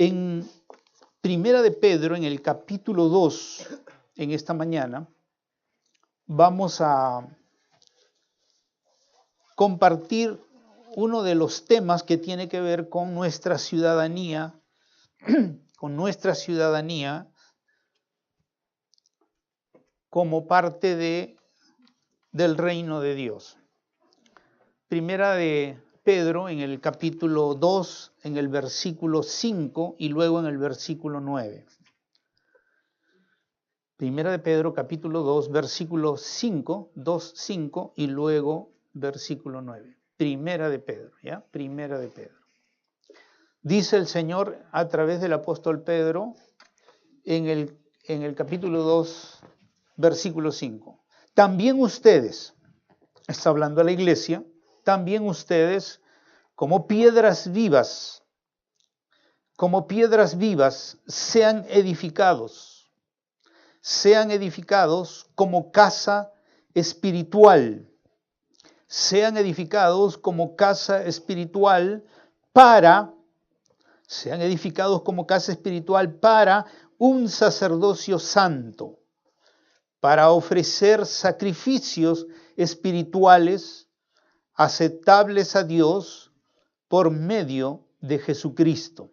En Primera de Pedro, en el capítulo 2, en esta mañana, vamos a compartir uno de los temas que tiene que ver con nuestra ciudadanía, como parte del reino de Dios. Primera de Pedro, en el capítulo 2, en el versículo 5 y luego en el versículo 9. Primera de Pedro, capítulo 2, versículo 5, 2, 5 y luego versículo 9. Primera de Pedro, ¿ya? Primera de Pedro. Dice el Señor a través del apóstol Pedro en el capítulo 2, versículo 5. También ustedes, está hablando a la iglesia, también ustedes, como piedras vivas, sean edificados como casa espiritual. Sean edificados como casa espiritual para un sacerdocio santo, para ofrecer sacrificios espirituales aceptables a Dios por medio de Jesucristo.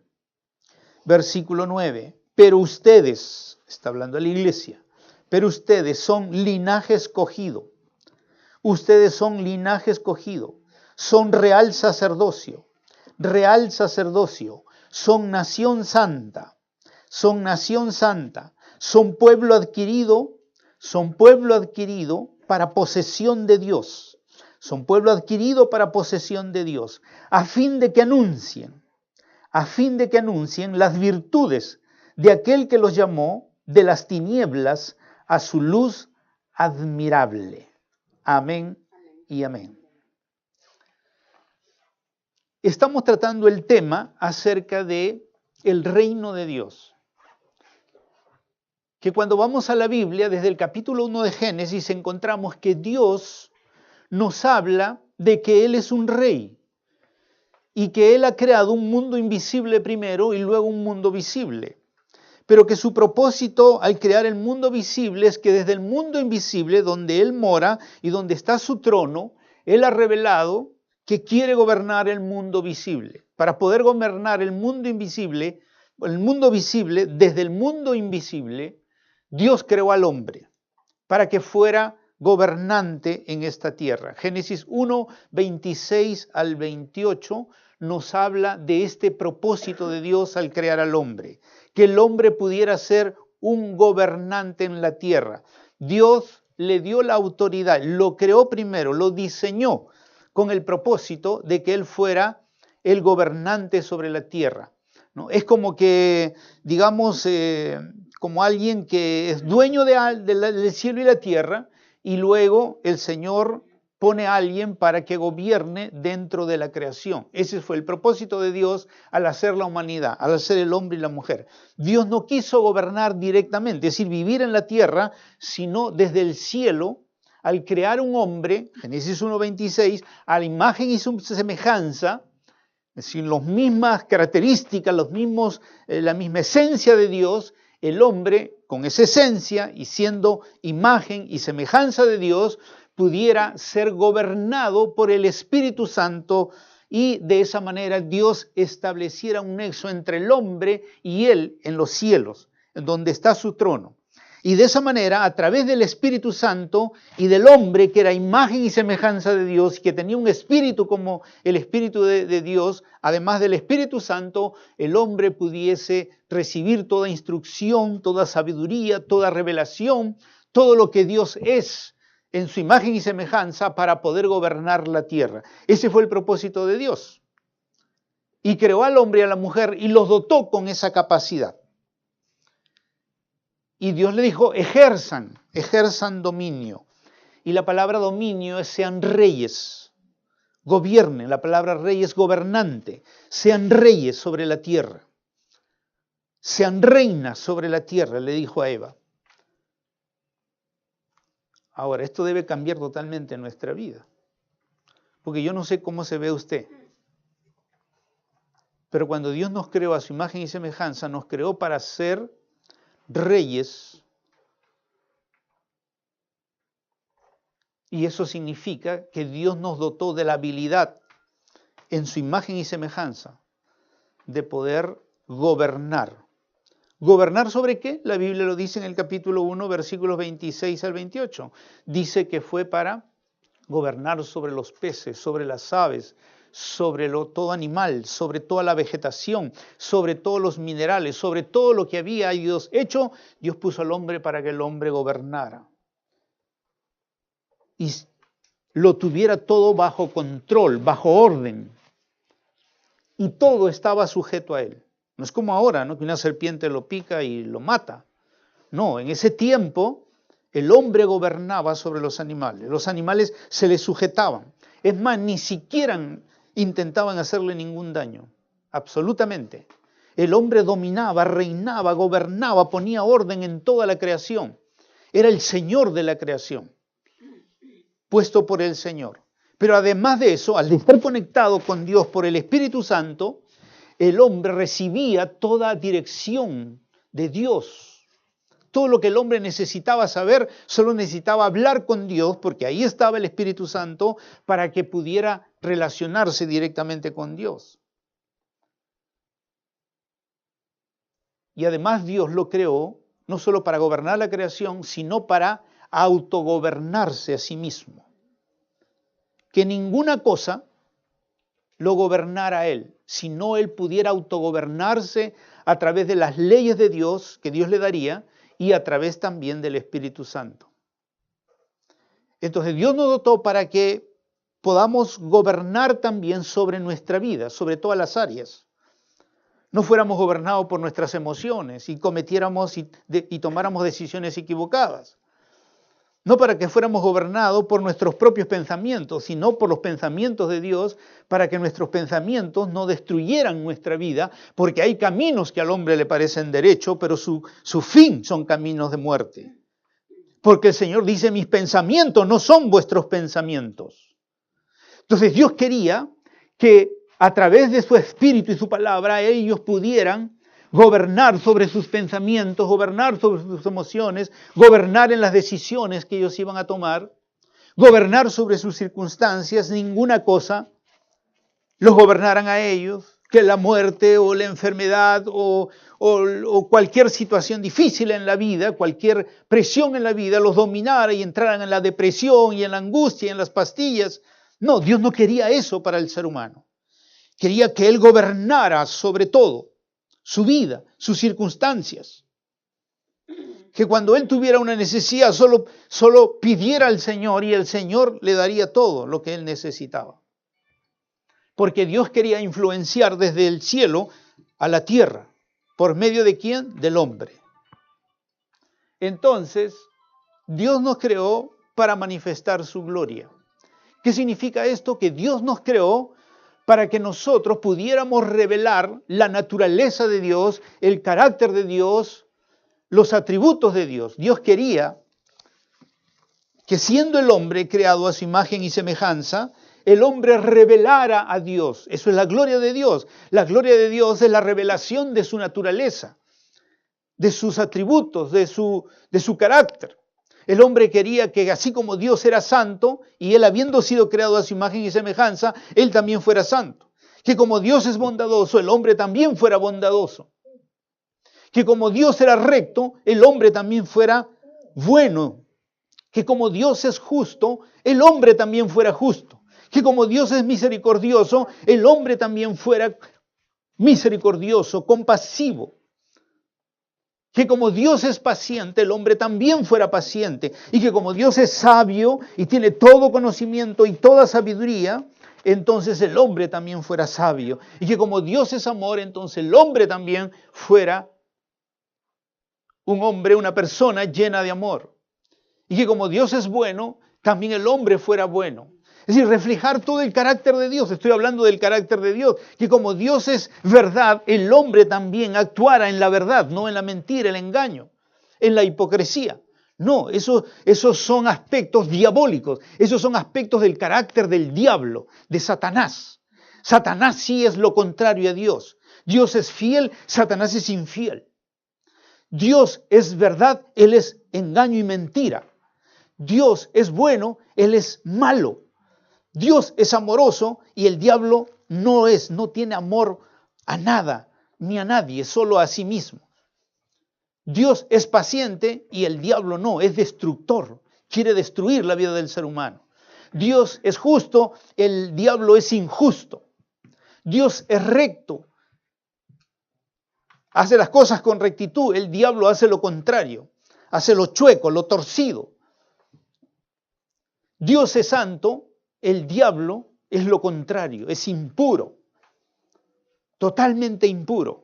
Versículo 9. Pero ustedes, está hablando a la iglesia, pero ustedes son linaje escogido. Ustedes son linaje escogido, son real sacerdocio, son nación santa, son pueblo adquirido para posesión de Dios, a fin de que anuncien las virtudes de aquel que los llamó de las tinieblas a su luz admirable. Amén y amén. Estamos tratando el tema acerca de el reino de Dios. Que cuando vamos a la Biblia, desde el capítulo 1 de Génesis, encontramos que Dios nos habla de que Él es un rey y que Él ha creado un mundo invisible primero y luego un mundo visible. Pero que su propósito al crear el mundo visible es que desde el mundo invisible, donde Él mora y donde está su trono, Él ha revelado que quiere gobernar el mundo visible. Para poder gobernar el mundo visible, desde el mundo invisible, Dios creó al hombre para que fuera gobernante en esta tierra. Génesis 1, 26 al 28 nos habla de este propósito de Dios al crear al hombre, que el hombre pudiera ser un gobernante en la tierra. Dios le dio la autoridad, lo creó primero, lo diseñó con el propósito de que él fuera el gobernante sobre la tierra, ¿no? Es como que, digamos, como alguien que es dueño del cielo y la tierra, y luego el Señor pone a alguien para que gobierne dentro de la creación. Ese fue el propósito de Dios al hacer la humanidad, al hacer el hombre y la mujer. Dios no quiso gobernar directamente, es decir, vivir en la tierra, sino desde el cielo, al crear un hombre, Génesis 1:26, a la imagen y su semejanza, es decir, las mismas características, la misma esencia de Dios, el hombre con esa esencia y siendo imagen y semejanza de Dios, pudiera ser gobernado por el Espíritu Santo y de esa manera Dios estableciera un nexo entre el hombre y Él en los cielos, en donde está su trono. Y de esa manera, a través del Espíritu Santo y del hombre que era imagen y semejanza de Dios, que tenía un espíritu como el Espíritu de Dios, además del Espíritu Santo, el hombre pudiese recibir toda instrucción, toda sabiduría, toda revelación, todo lo que Dios es en su imagen y semejanza para poder gobernar la tierra. Ese fue el propósito de Dios. Y creó al hombre y a la mujer y los dotó con esa capacidad. Y Dios le dijo, ejerzan dominio. Y la palabra dominio es sean reyes, gobiernen. La palabra rey es gobernante. Sean reyes sobre la tierra. Sean reinas sobre la tierra, le dijo a Eva. Ahora, esto debe cambiar totalmente nuestra vida. Porque yo no sé cómo se ve usted. Pero cuando Dios nos creó a su imagen y semejanza, nos creó para ser reyes. Y eso significa que Dios nos dotó de la habilidad en su imagen y semejanza de poder gobernar. ¿Gobernar sobre qué? La Biblia lo dice en el capítulo 1, versículos 26 al 28. Dice que fue para gobernar sobre los peces, sobre las aves, sobre todo animal, sobre toda la vegetación, sobre todos los minerales, sobre todo lo que había Dios hecho. Dios puso al hombre para que el hombre gobernara y lo tuviera todo bajo control, bajo orden. Y todo estaba sujeto a él. No es como ahora, ¿no? Que una serpiente lo pica y lo mata. No, en ese tiempo el hombre gobernaba sobre los animales se le sujetaban. Es más, ni siquiera intentaban hacerle ningún daño, absolutamente. El hombre dominaba, reinaba, gobernaba, ponía orden en toda la creación. Era el Señor de la creación, puesto por el Señor. Pero además de eso, al estar conectado con Dios por el Espíritu Santo, el hombre recibía toda dirección de Dios. Todo lo que el hombre necesitaba saber, solo necesitaba hablar con Dios, porque ahí estaba el Espíritu Santo para que pudiera relacionarse directamente con Dios. Y además Dios lo creó no solo para gobernar la creación, sino para autogobernarse a sí mismo. Que ninguna cosa lo gobernara a él, sino él pudiera autogobernarse a través de las leyes de Dios que Dios le daría y a través también del Espíritu Santo. Entonces Dios nos dotó para que podamos gobernar también sobre nuestra vida, sobre todas las áreas. No fuéramos gobernados por nuestras emociones y cometiéramos y tomáramos decisiones equivocadas. No para que fuéramos gobernados por nuestros propios pensamientos, sino por los pensamientos de Dios, para que nuestros pensamientos no destruyeran nuestra vida, porque hay caminos que al hombre le parecen derecho, pero su fin son caminos de muerte. Porque el Señor dice, mis pensamientos no son vuestros pensamientos. Entonces Dios quería que a través de su Espíritu y su palabra ellos pudieran gobernar sobre sus pensamientos, gobernar sobre sus emociones, gobernar en las decisiones que ellos iban a tomar, gobernar sobre sus circunstancias. Ninguna cosa los gobernaran a ellos, que la muerte o la enfermedad o cualquier situación difícil en la vida, cualquier presión en la vida los dominara y entraran en la depresión y en la angustia y en las pastillas. No, Dios no quería eso para el ser humano. Quería que Él gobernara sobre todo. Su vida, sus circunstancias. Que cuando él tuviera una necesidad, solo pidiera al Señor y el Señor le daría todo lo que él necesitaba. Porque Dios quería influenciar desde el cielo a la tierra. ¿Por medio de quién? Del hombre. Entonces, Dios nos creó para manifestar su gloria. ¿Qué significa esto? Que Dios nos creó para que nosotros pudiéramos revelar la naturaleza de Dios, el carácter de Dios, los atributos de Dios. Dios quería que siendo el hombre creado a su imagen y semejanza, el hombre revelara a Dios. Eso es la gloria de Dios. La gloria de Dios es la revelación de su naturaleza, de sus atributos, de su carácter. El hombre quería que así como Dios era santo, y él habiendo sido creado a su imagen y semejanza, él también fuera santo. Que como Dios es bondadoso, el hombre también fuera bondadoso. Que como Dios era recto, el hombre también fuera bueno. Que como Dios es justo, el hombre también fuera justo. Que como Dios es misericordioso, el hombre también fuera misericordioso, compasivo. Que como Dios es paciente, el hombre también fuera paciente. Y que como Dios es sabio y tiene todo conocimiento y toda sabiduría, entonces el hombre también fuera sabio. Y que como Dios es amor, entonces el hombre también fuera un hombre, una persona llena de amor. Y que como Dios es bueno, también el hombre fuera bueno. Es decir, reflejar todo el carácter de Dios. Estoy hablando del carácter de Dios. Que como Dios es verdad, el hombre también actuara en la verdad, no en la mentira, el engaño, en la hipocresía. No, esos son aspectos diabólicos. Esos son aspectos del carácter del diablo, de Satanás. Satanás sí es lo contrario a Dios. Dios es fiel, Satanás es infiel. Dios es verdad, Él es engaño y mentira. Dios es bueno, Él es malo. Dios es amoroso y el diablo no tiene amor a nada ni a nadie, solo a sí mismo. Dios es paciente y el diablo no, es destructor, quiere destruir la vida del ser humano. Dios es justo, el diablo es injusto. Dios es recto, hace las cosas con rectitud, el diablo hace lo contrario, hace lo chueco, lo torcido. Dios es santo, el diablo es lo contrario, es impuro, totalmente impuro.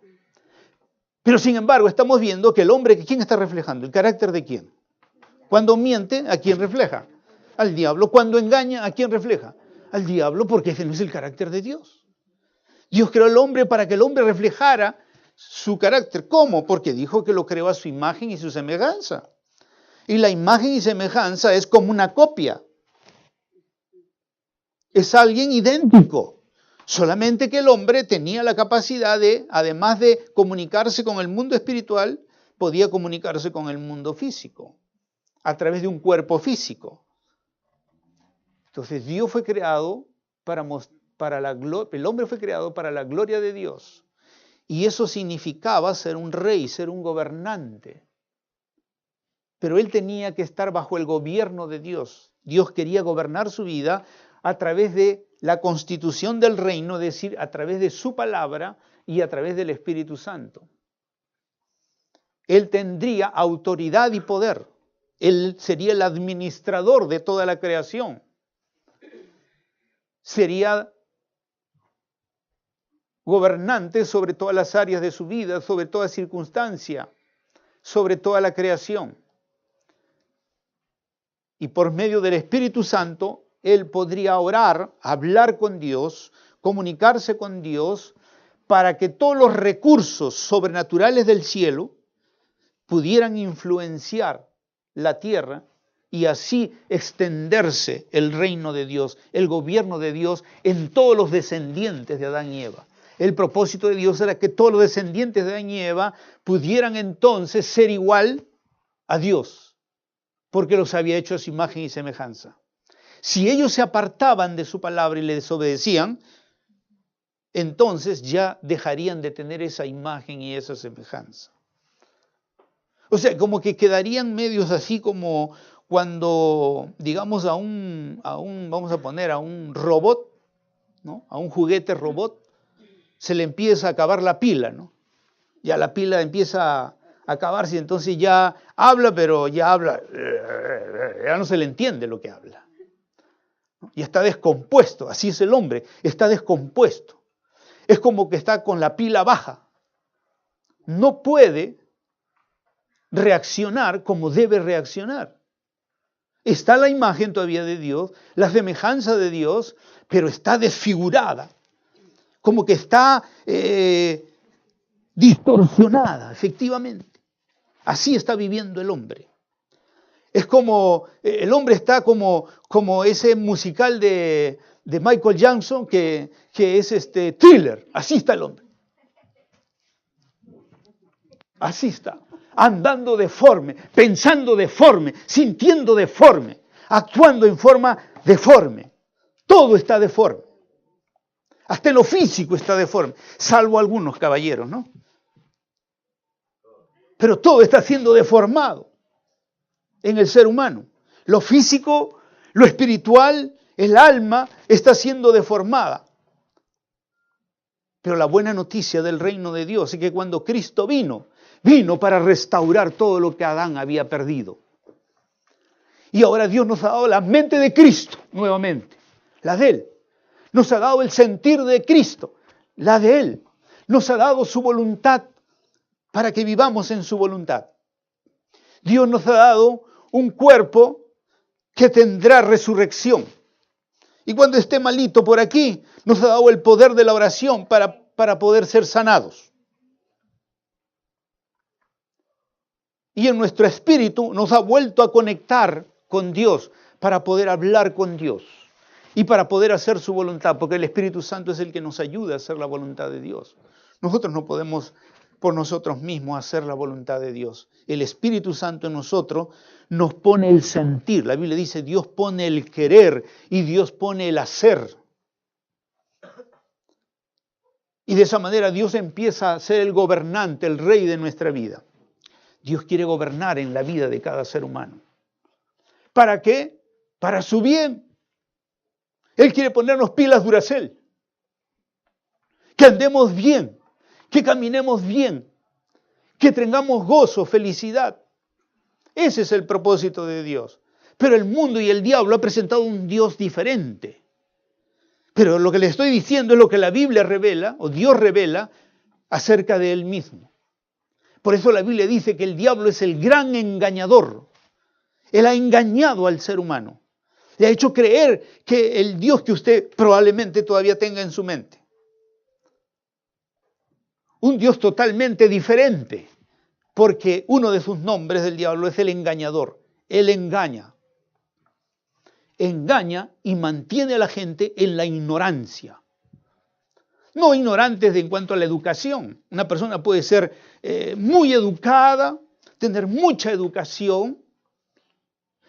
Pero sin embargo estamos viendo que el hombre, ¿quién está reflejando? ¿El carácter de quién? Cuando miente, ¿a quién refleja? Al diablo. Cuando engaña, ¿a quién refleja? Al diablo, porque ese no es el carácter de Dios. Dios creó al hombre para que el hombre reflejara su carácter. ¿Cómo? Porque dijo que lo creó a su imagen y su semejanza. Y la imagen y semejanza es como una copia. Es alguien idéntico. Solamente que el hombre tenía la capacidad de, además de comunicarse con el mundo espiritual, podía comunicarse con el mundo físico, a través de un cuerpo físico. Entonces Dios fue creado el hombre fue creado para la gloria de Dios. Y eso significaba ser un rey, ser un gobernante. Pero él tenía que estar bajo el gobierno de Dios. Dios quería gobernar su vida a través de la constitución del reino, es decir, a través de su palabra y a través del Espíritu Santo. Él tendría autoridad y poder. Él sería el administrador de toda la creación. Sería gobernante sobre todas las áreas de su vida, sobre toda circunstancia, sobre toda la creación. Y por medio del Espíritu Santo, él podría orar, hablar con Dios, comunicarse con Dios, para que todos los recursos sobrenaturales del cielo pudieran influenciar la tierra y así extenderse el reino de Dios, el gobierno de Dios en todos los descendientes de Adán y Eva. El propósito de Dios era que todos los descendientes de Adán y Eva pudieran entonces ser igual a Dios, porque los había hecho a su imagen y semejanza. Si ellos se apartaban de su palabra y le desobedecían, entonces ya dejarían de tener esa imagen y esa semejanza. O sea, como que quedarían medios así como cuando, digamos, vamos a poner a un robot, ¿no? A un juguete robot, se le empieza a acabar la pila, ¿no? Ya la pila empieza a acabarse, entonces ya habla, pero ya no se le entiende lo que habla. Y está descompuesto, así es el hombre, está descompuesto. Es como que está con la pila baja. No puede reaccionar como debe reaccionar. Está la imagen todavía de Dios, la semejanza de Dios, pero está desfigurada. Como que está distorsionada, efectivamente. Así está viviendo el hombre. Es como, el hombre está como ese musical de Michael Jackson que es Thriller. Así está el hombre. Así está. Andando deforme, pensando deforme, sintiendo deforme, actuando en forma deforme. Todo está deforme. Hasta en lo físico está deforme, salvo algunos caballeros, ¿no? Pero todo está siendo deformado en el ser humano. Lo físico, lo espiritual, el alma está siendo deformada. Pero la buena noticia del reino de Dios es que cuando Cristo vino para restaurar todo lo que Adán había perdido. Y ahora Dios nos ha dado la mente de Cristo nuevamente, la de Él. Nos ha dado el sentir de Cristo, la de Él. Nos ha dado su voluntad para que vivamos en su voluntad. Dios nos ha dado un cuerpo que tendrá resurrección. Y cuando esté malito por aquí, nos ha dado el poder de la oración para poder ser sanados. Y en nuestro espíritu nos ha vuelto a conectar con Dios para poder hablar con Dios y para poder hacer su voluntad, porque el Espíritu Santo es el que nos ayuda a hacer la voluntad de Dios. Nosotros no podemos por nosotros mismos hacer la voluntad de Dios. El Espíritu Santo en nosotros nos pone el sentir. La Biblia dice, Dios pone el querer y Dios pone el hacer. Y de esa manera Dios empieza a ser el gobernante, el rey de nuestra vida. Dios quiere gobernar en la vida de cada ser humano. ¿Para qué? Para su bien. Él quiere ponernos pilas Duracell. Que andemos bien, que caminemos bien, que tengamos gozo, felicidad. Ese es el propósito de Dios. Pero el mundo y el diablo ha presentado un Dios diferente. Pero lo que le estoy diciendo es lo que la Biblia revela, o Dios revela, acerca de Él mismo. Por eso la Biblia dice que el diablo es el gran engañador. Él ha engañado al ser humano. Le ha hecho creer que el Dios que usted probablemente todavía tenga en su mente. Un Dios totalmente diferente. Porque uno de sus nombres del diablo es el engañador. Él engaña. Engaña y mantiene a la gente en la ignorancia. No ignorantes en cuanto a la educación. Una persona puede ser muy educada, tener mucha educación,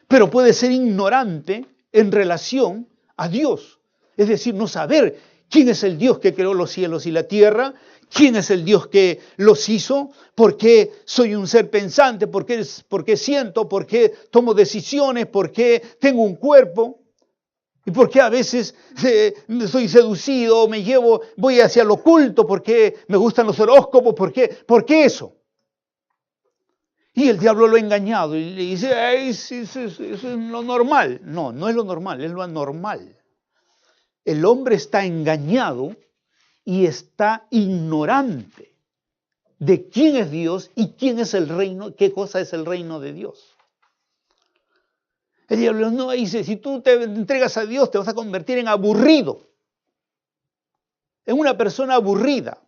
pero puede ser ignorante en relación a Dios. Es decir, no saber quién es el Dios que creó los cielos y la tierra, quién es el Dios que los hizo, por qué soy un ser pensante, por qué siento, por qué tomo decisiones, por qué tengo un cuerpo. ¿Y por qué a veces soy seducido, voy hacia lo oculto? ¿Por qué me gustan los horóscopos? ¿Por qué eso? Y el diablo lo ha engañado y le dice, eso es lo normal. No, no es lo normal, es lo anormal. El hombre está engañado y está ignorante de quién es Dios y quién es el reino, qué cosa es el reino de Dios. El diablo no dice, si tú te entregas a Dios te vas a convertir en aburrido, en una persona aburrida.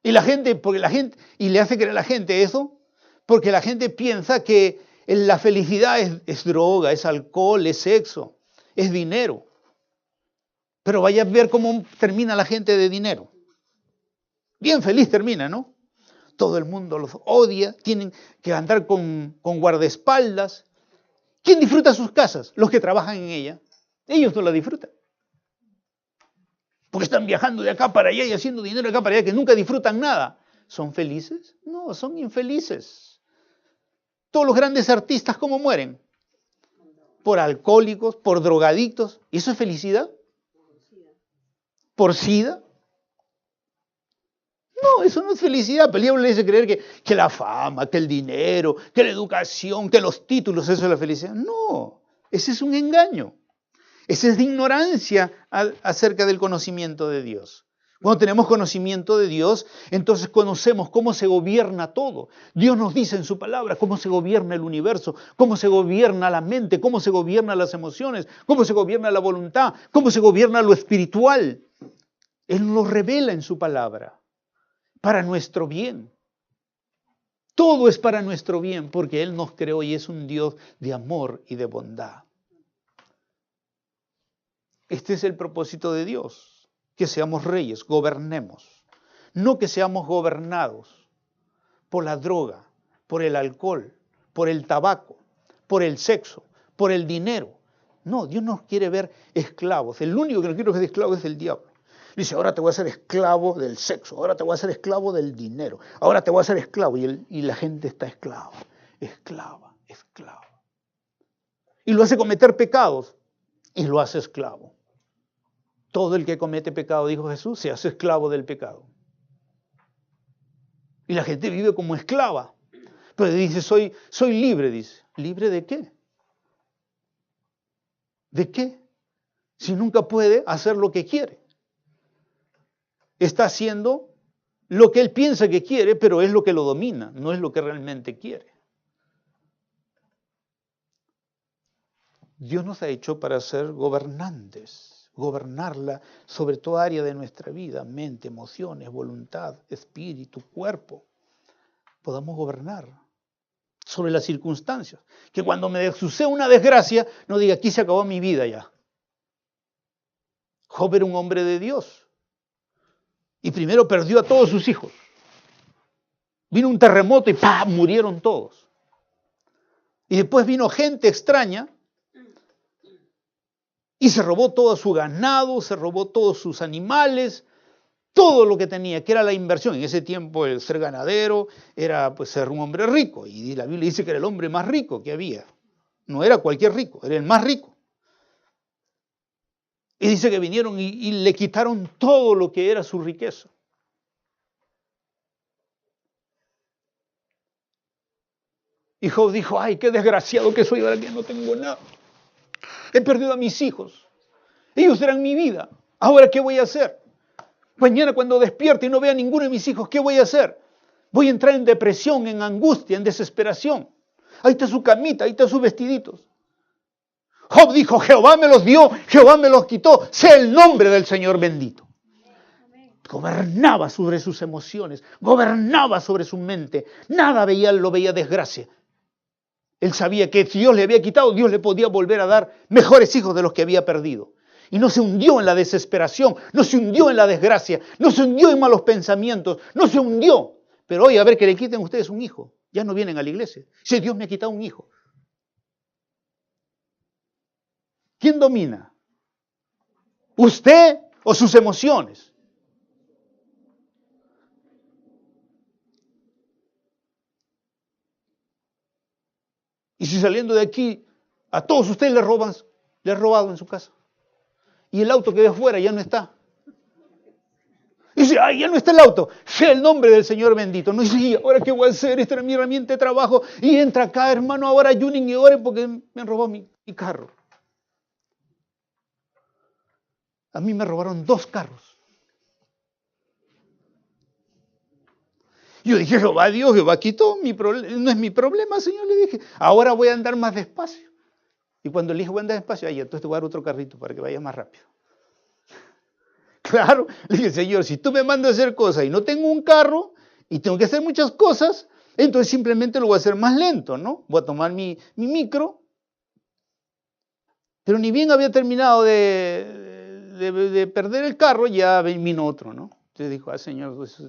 Y le hace creer a la gente eso, porque la gente piensa que la felicidad es droga, es alcohol, es sexo, es dinero. Pero vaya a ver cómo termina la gente de dinero. Bien feliz termina, ¿no? Todo el mundo los odia, tienen que andar con guardaespaldas. ¿Quién disfruta sus casas? Los que trabajan en ella. Ellos no la disfrutan. Porque están viajando de acá para allá y haciendo dinero de acá para allá, que nunca disfrutan nada. ¿Son felices? No, son infelices. Todos los grandes artistas, ¿cómo mueren? Por alcohólicos, por drogadictos. ¿Y eso es felicidad? ¿Por SIDA? No, eso no es felicidad. Pero el diablo le dice creer que la fama, que el dinero, que la educación, que los títulos, eso es la felicidad. No, ese es un engaño. Esa es de ignorancia acerca del conocimiento de Dios. Cuando tenemos conocimiento de Dios, entonces conocemos cómo se gobierna todo. Dios nos dice en su palabra cómo se gobierna el universo, cómo se gobierna la mente, cómo se gobiernan las emociones, cómo se gobierna la voluntad, cómo se gobierna lo espiritual. Él nos revela en su palabra para nuestro bien. Todo es para nuestro bien porque Él nos creó y es un Dios de amor y de bondad. Este es el propósito de Dios, que seamos reyes, gobernemos. No que seamos gobernados por la droga, por el alcohol, por el tabaco, por el sexo, por el dinero. No, Dios nos quiere ver esclavos. El único que nos quiere ver esclavo es el diablo. Dice, ahora te voy a hacer esclavo del sexo, ahora te voy a hacer esclavo del dinero, ahora te voy a hacer esclavo. Y la gente está esclava. Y lo hace cometer pecados y lo hace esclavo. Todo el que comete pecado, dijo Jesús, se hace esclavo del pecado. Y la gente vive como esclava. Pero dice, soy libre, dice. ¿Libre de qué? ¿De qué? Si nunca puede hacer lo que quiere. Está haciendo lo que él piensa que quiere, pero es lo que lo domina, no es lo que realmente quiere. Dios nos ha hecho para ser gobernantes, gobernarla sobre toda área de nuestra vida, mente, emociones, voluntad, espíritu, cuerpo. Podamos gobernar sobre las circunstancias. Que cuando me suceda una desgracia, no diga, aquí se acabó mi vida ya. Job era un hombre de Dios. Y primero perdió a todos sus hijos. Vino un terremoto y ¡pam!, murieron todos. Y después vino gente extraña y se robó todo su ganado, se robó todos sus animales, todo lo que tenía, que era la inversión. En ese tiempo el ser ganadero era pues ser un hombre rico. Y la Biblia dice que era el hombre más rico que había. No era cualquier rico, era el más rico. Y dice que vinieron y le quitaron todo lo que era su riqueza. Y Job dijo, ay, qué desgraciado que soy ahora que no tengo nada. He perdido a mis hijos. Ellos eran mi vida. Ahora, ¿qué voy a hacer? Mañana cuando despierte y no vea a ninguno de mis hijos, ¿qué voy a hacer? Voy a entrar en depresión, en angustia, en desesperación. Ahí está su camita, ahí están sus vestiditos. Job dijo, Jehová me los dio, Jehová me los quitó, sea el nombre del Señor bendito. Gobernaba sobre sus emociones, gobernaba sobre su mente, nada lo veía desgracia. Él sabía que si Dios le había quitado, Dios le podía volver a dar mejores hijos de los que había perdido. Y no se hundió en la desesperación, no se hundió en la desgracia, no se hundió en malos pensamientos, no se hundió. Pero hoy a ver que le quiten ustedes un hijo, ya no vienen a la iglesia. Si Dios me ha quitado un hijo. ¿Quién domina? ¿Usted o sus emociones? Y si saliendo de aquí a todos ustedes les ha robado en su casa. Y el auto que ve afuera ya no está. Y dice, ay, ya no está el auto. Sea el nombre del Señor bendito. No dice, ¿ahora qué voy a hacer? Esta era mi herramienta de trabajo. Y entra acá, hermano, ahora ayunen y oren porque me han robado mi carro. A mí me robaron 2 carros. Yo dije, Jehová Dios, Jehová quitó, no es mi problema, Señor, le dije. Ahora voy a andar más despacio. Y cuando le dije, voy a andar despacio, ay, entonces te voy a dar otro carrito para que vaya más rápido. Claro, le dije, Señor, si tú me mandas a hacer cosas y no tengo un carro y tengo que hacer muchas cosas, entonces simplemente lo voy a hacer más lento, ¿no? Voy a tomar mi micro. Pero ni bien había terminado de perder el carro, ya vino otro, ¿no? Entonces dijo, Señor, pues,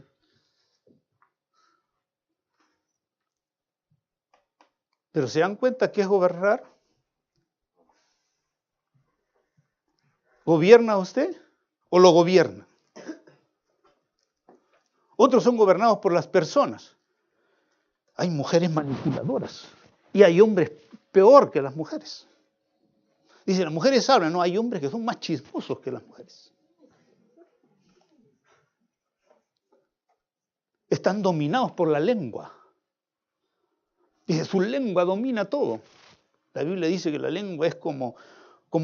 pero ¿se dan cuenta qué es gobernar? ¿Gobierna usted o lo gobierna? Otros son gobernados por las personas. Hay mujeres manipuladoras y hay hombres peor que las mujeres. Dicen, las mujeres hablan, no, hay hombres que son más chismosos que las mujeres. Están dominados por la lengua. Dice, su lengua domina todo. La Biblia dice que la lengua es como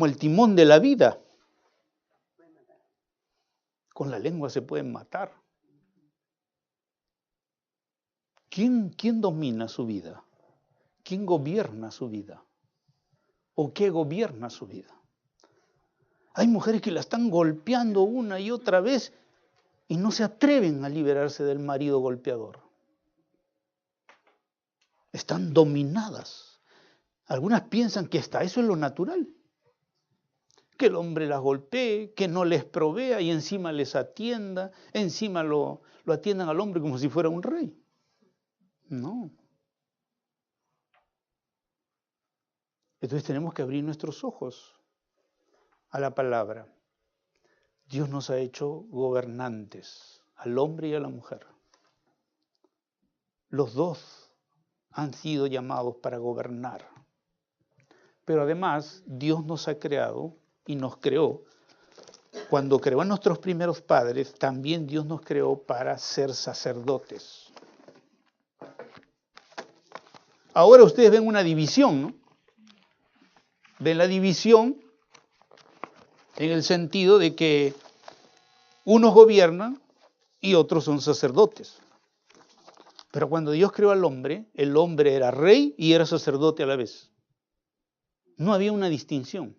el timón de la vida. Con la lengua se pueden matar. ¿Quién domina su vida? ¿Quién gobierna su vida? ¿O qué gobierna su vida? Hay mujeres que la están golpeando una y otra vez y no se atreven a liberarse del marido golpeador. Están dominadas. Algunas piensan que hasta eso es lo natural. Que el hombre las golpee, que no les provea y encima les atienda, encima lo atiendan al hombre como si fuera un rey. No. Entonces tenemos que abrir nuestros ojos a la palabra. Dios nos ha hecho gobernantes, al hombre y a la mujer. Los dos han sido llamados para gobernar. Pero además, Dios nos ha creado y nos creó. Cuando creó a nuestros primeros padres, también Dios nos creó para ser sacerdotes. Ahora ustedes ven una división, ¿no? Ven la división en el sentido de que unos gobiernan y otros son sacerdotes. Pero cuando Dios creó al hombre, el hombre era rey y era sacerdote a la vez. No había una distinción.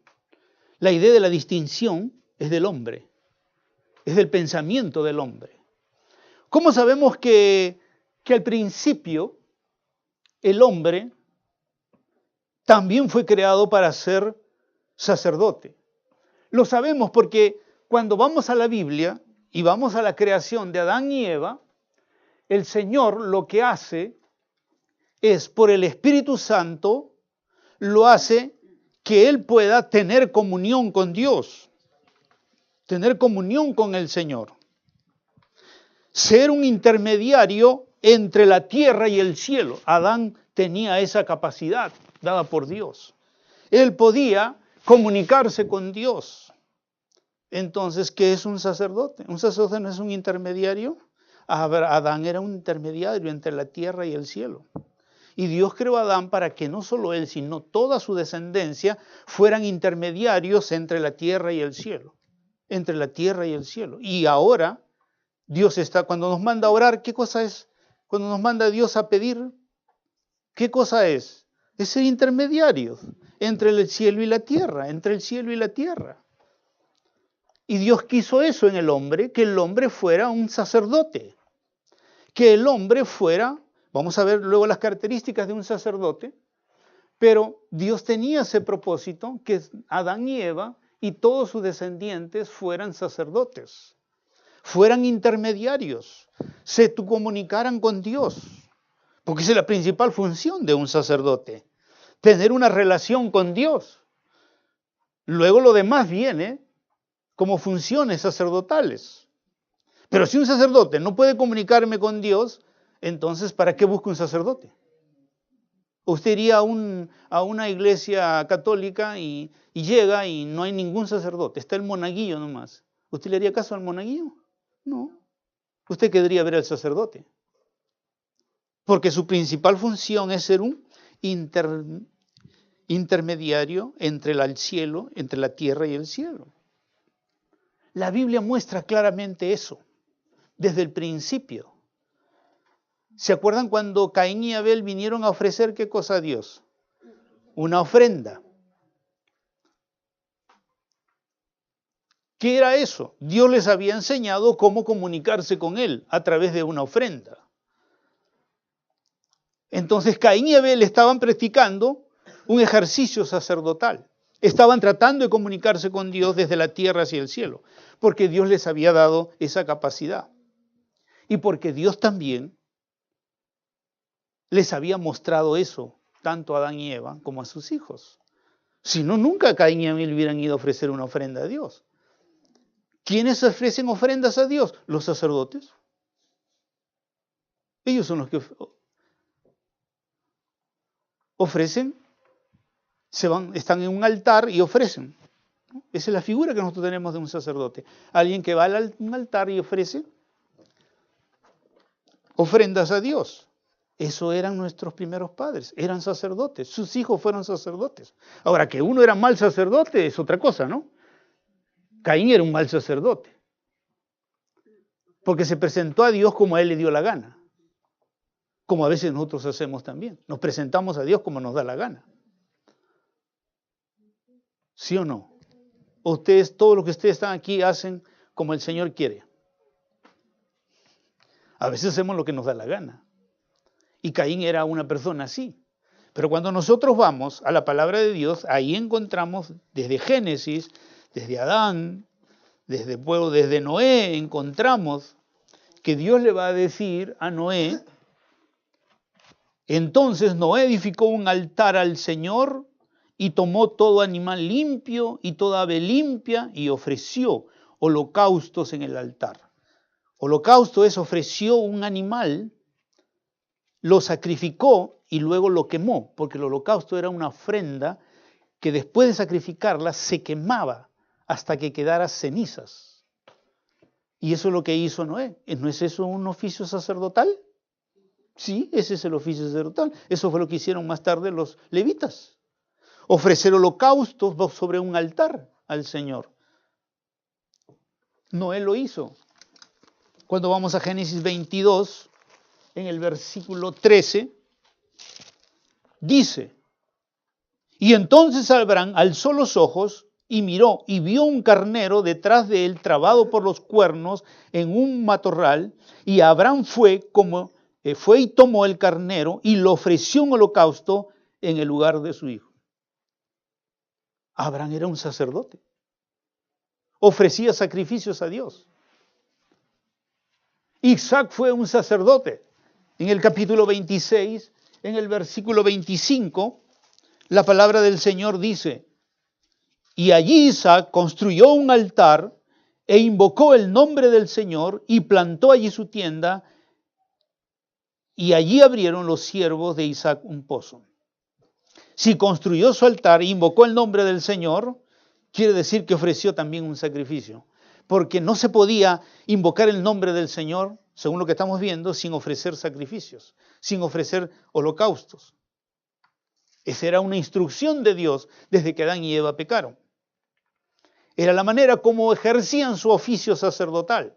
La idea de la distinción es del hombre, es del pensamiento del hombre. ¿Cómo sabemos que al principio el hombre también fue creado para ser sacerdote? Lo sabemos porque cuando vamos a la Biblia y vamos a la creación de Adán y Eva, el Señor lo que hace es, por el Espíritu Santo, lo hace que Él pueda tener comunión con Dios, tener comunión con el Señor. Ser un intermediario entre la tierra y el cielo. Adán tenía esa capacidad dada por Dios. Él podía comunicarse con Dios. Entonces, ¿qué es un sacerdote? ¿Un sacerdote no es un intermediario? Adán era un intermediario entre la tierra y el cielo. Y Dios creó a Adán para que no solo él, sino toda su descendencia fueran intermediarios entre la tierra y el cielo. Entre la tierra y el cielo. Y ahora, Dios está, cuando nos manda a orar, ¿qué cosa es? Cuando nos manda a Dios a pedir, ¿qué cosa es? Es ser intermediarios entre el cielo y la tierra, entre el cielo y la tierra. Y Dios quiso eso en el hombre, que el hombre fuera un sacerdote, que el hombre fuera, vamos a ver luego las características de un sacerdote, pero Dios tenía ese propósito, que Adán y Eva y todos sus descendientes fueran sacerdotes, fueran intermediarios, se comunicaran con Dios, porque esa es la principal función de un sacerdote, tener una relación con Dios. Luego lo demás viene como funciones sacerdotales. Pero si un sacerdote no puede comunicarme con Dios, entonces ¿para qué busca un sacerdote? Usted iría a una iglesia católica y llega y no hay ningún sacerdote, está el monaguillo nomás. ¿Usted le haría caso al monaguillo? No. Usted querría ver al sacerdote. Porque su principal función es ser un intermediario entre el cielo, entre la tierra y el cielo. La Biblia muestra claramente eso, desde el principio. ¿Se acuerdan cuando Caín y Abel vinieron a ofrecer qué cosa a Dios? Una ofrenda. ¿Qué era eso? Dios les había enseñado cómo comunicarse con Él a través de una ofrenda. Entonces Caín y Abel estaban practicando un ejercicio sacerdotal. Estaban tratando de comunicarse con Dios desde la tierra hacia el cielo, porque Dios les había dado esa capacidad. Y porque Dios también les había mostrado eso, tanto a Adán y Eva como a sus hijos. Si no, nunca Caín y Abel hubieran ido a ofrecer una ofrenda a Dios. ¿Quiénes ofrecen ofrendas a Dios? Los sacerdotes. Ellos son los que ofrecen, están en un altar y ofrecen. Esa es la figura que nosotros tenemos de un sacerdote. Alguien que va a un altar y ofrece ofrendas a Dios. Eso eran nuestros primeros padres, eran sacerdotes, sus hijos fueron sacerdotes. Ahora, que uno era mal sacerdote es otra cosa, ¿no? Caín era un mal sacerdote, porque se presentó a Dios como a él le dio la gana, como a veces nosotros hacemos también. Nos presentamos a Dios como nos da la gana. ¿Sí o no? O ustedes, todo lo que ustedes están aquí, hacen como el Señor quiere. A veces hacemos lo que nos da la gana. Y Caín era una persona así. Pero cuando nosotros vamos a la palabra de Dios, ahí encontramos desde Génesis, desde Adán, desde Noé, encontramos que Dios le va a decir a Noé, entonces Noé edificó un altar al Señor y tomó todo animal limpio y toda ave limpia y ofreció holocaustos en el altar. Holocausto es ofreció un animal, lo sacrificó y luego lo quemó, porque el holocausto era una ofrenda que después de sacrificarla se quemaba hasta que quedara cenizas. Y eso es lo que hizo Noé. ¿No es eso un oficio sacerdotal? Sí, ese es el oficio sacerdotal. Eso fue lo que hicieron más tarde los levitas. Ofrecer holocaustos sobre un altar al Señor. Noé lo hizo. Cuando vamos a Génesis 22, en el versículo 13, dice, y entonces Abraham alzó los ojos y miró y vio un carnero detrás de él trabado por los cuernos en un matorral, y Abraham fue y tomó el carnero y lo ofreció en holocausto en el lugar de su hijo. Abraham era un sacerdote. Ofrecía sacrificios a Dios. Isaac fue un sacerdote. En el capítulo 26, en el versículo 25, la palabra del Señor dice: y allí Isaac construyó un altar e invocó el nombre del Señor y plantó allí su tienda, y allí abrieron los siervos de Isaac un pozo. Si construyó su altar e invocó el nombre del Señor, quiere decir que ofreció también un sacrificio, porque no se podía invocar el nombre del Señor, según lo que estamos viendo, sin ofrecer sacrificios, sin ofrecer holocaustos. Esa era una instrucción de Dios desde que Adán y Eva pecaron. Era la manera como ejercían su oficio sacerdotal.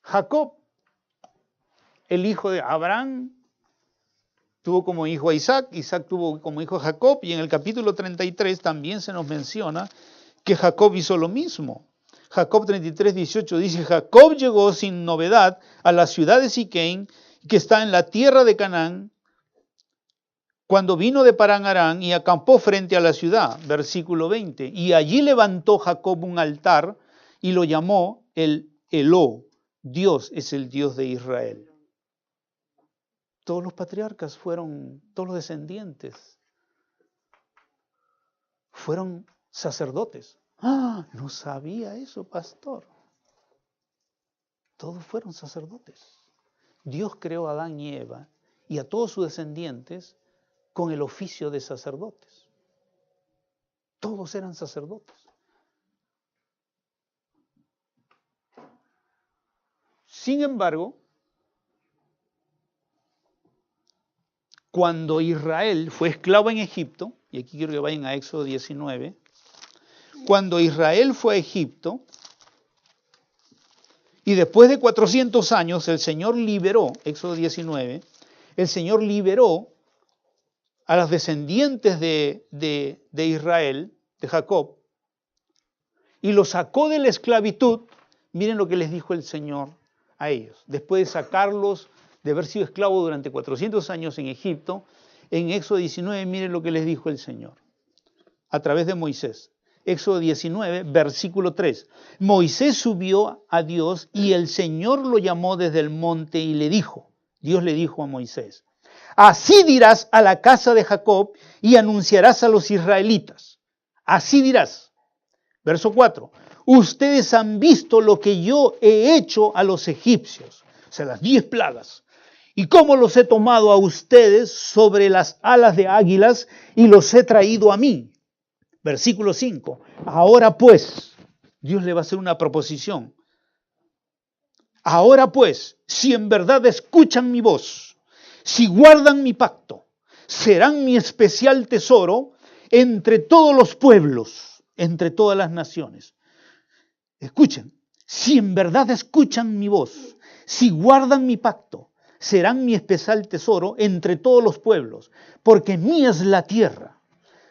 Jacob, el hijo de Abraham, tuvo como hijo a Isaac, Isaac tuvo como hijo a Jacob, y en el capítulo 33 también se nos menciona que Jacob hizo lo mismo. Jacob 33, 18 dice: Jacob llegó sin novedad a la ciudad de Siquem, que está en la tierra de Canaán, cuando vino de Parán Arán y acampó frente a la ciudad. Versículo 20. Y allí levantó Jacob un altar y lo llamó el Eló. Dios es el Dios de Israel. Todos los patriarcas todos los descendientes, fueron sacerdotes. ¡Ah! No sabía eso, pastor. Todos fueron sacerdotes. Dios creó a Adán y Eva y a todos sus descendientes con el oficio de sacerdotes. Todos eran sacerdotes. Sin embargo, cuando Israel fue esclavo en Egipto, y aquí quiero que vayan a Éxodo 19, cuando Israel fue a Egipto, y después de 400 años el Señor liberó, Éxodo 19, el Señor liberó a los descendientes de Israel, de Jacob, y los sacó de la esclavitud. Miren lo que les dijo el Señor a ellos. Después de sacarlos, de haber sido esclavos durante 400 años en Egipto, en Éxodo 19, miren lo que les dijo el Señor, a través de Moisés. Éxodo 19, versículo 3. Moisés subió a Dios y el Señor lo llamó desde el monte y le dijo, Dios le dijo a Moisés: así dirás a la casa de Jacob y anunciarás a los israelitas. Así dirás. Verso 4. Ustedes han visto lo que yo he hecho a los egipcios, o sea, las 10 plagas, y cómo los he tomado a ustedes sobre las alas de águilas y los he traído a mí. Versículo 5. Ahora pues, Dios le va a hacer una proposición. Ahora pues, si en verdad escuchan mi voz, si guardan mi pacto, serán mi especial tesoro entre todos los pueblos, entre todas las naciones. Escuchen, si en verdad escuchan mi voz, si guardan mi pacto, serán mi especial tesoro entre todos los pueblos, porque mía es la tierra.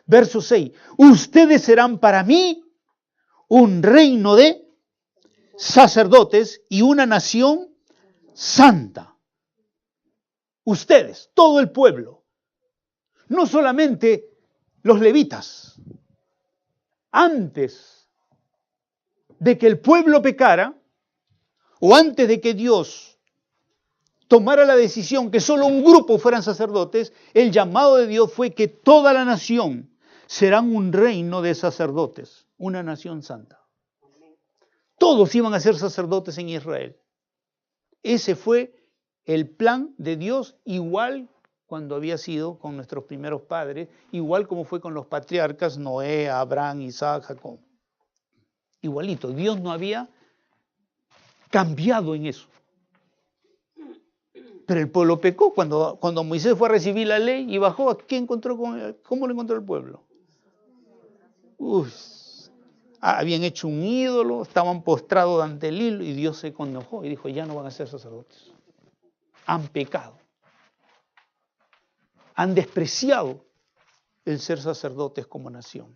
Verso 6, ustedes serán para mí un reino de sacerdotes y una nación santa. Ustedes, todo el pueblo, no solamente los levitas. Antes de que el pueblo pecara, o antes de que Dios tomara la decisión que solo un grupo fueran sacerdotes, el llamado de Dios fue que toda la nación serán un reino de sacerdotes, una nación santa. Todos iban a ser sacerdotes en Israel. Ese fue el plan de Dios, igual cuando había sido con nuestros primeros padres, igual como fue con los patriarcas Noé, Abraham, Isaac, Jacob. Igualito, Dios no había cambiado en eso. Pero el pueblo pecó. Cuando Moisés fue a recibir la ley y bajó, ¿cómo lo encontró el pueblo? Habían hecho un ídolo, estaban postrados ante el hilo y Dios se enojó y dijo, ya no van a ser sacerdotes. Han pecado. Han despreciado el ser sacerdotes como nación.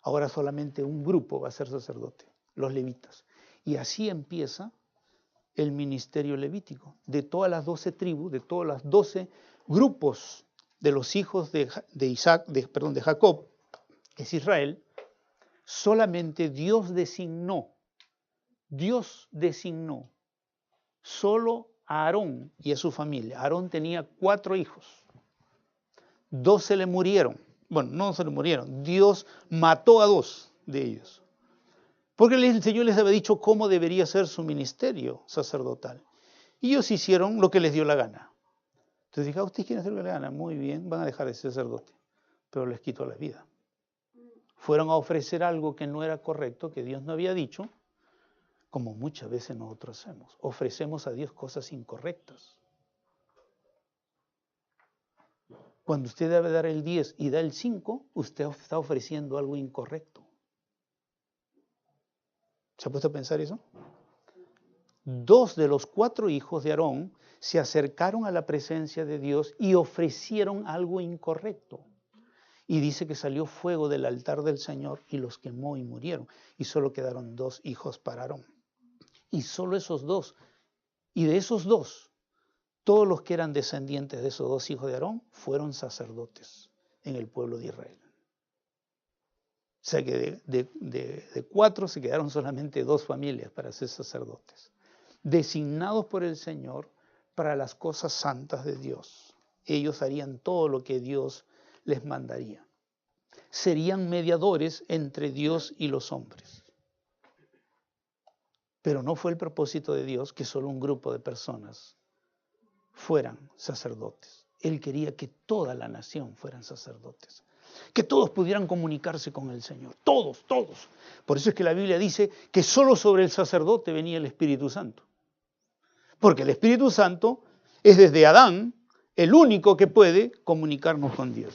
Ahora solamente un grupo va a ser sacerdote, los levitas. Y así empieza el ministerio levítico. De todas las 12 tribus, de todos los 12 grupos de los hijos de Jacob, que es Israel, solamente Dios designó Dios designó solo a Aarón y a su familia. Aarón tenía 4 hijos. 2 se le murieron. Bueno, no se le murieron. Dios mató a 2 de ellos. Porque el Señor les había dicho cómo debería ser su ministerio sacerdotal. Y ellos hicieron lo que les dio la gana. Entonces dije, ustedes quieren hacer lo que les gana. Muy bien, van a dejar de ser sacerdote. Pero les quitó la vida. Fueron a ofrecer algo que no era correcto, que Dios no había dicho, como muchas veces nosotros hacemos. Ofrecemos a Dios cosas incorrectas. Cuando usted debe dar el 10 y da el 5, usted está ofreciendo algo incorrecto. ¿Se ha puesto a pensar eso? 2 de los 4 hijos de Aarón se acercaron a la presencia de Dios y ofrecieron algo incorrecto. Y dice que salió fuego del altar del Señor y los quemó y murieron. Y solo quedaron 2 hijos para Aarón. Y solo esos 2. Y de esos 2, todos los que eran descendientes de esos 2 hijos de Aarón fueron sacerdotes en el pueblo de Israel. O sea que de 4 se quedaron solamente 2 familias para ser sacerdotes. Designados por el Señor para las cosas santas de Dios. Ellos harían todo lo que Dios les mandaría. Serían mediadores entre Dios y los hombres. Pero no fue el propósito de Dios que solo un grupo de personas fueran sacerdotes. Él quería que toda la nación fueran sacerdotes. Que todos pudieran comunicarse con el Señor. Todos, todos. Por eso es que la Biblia dice que solo sobre el sacerdote venía el Espíritu Santo. Porque el Espíritu Santo es desde Adán el único que puede comunicarnos con Dios.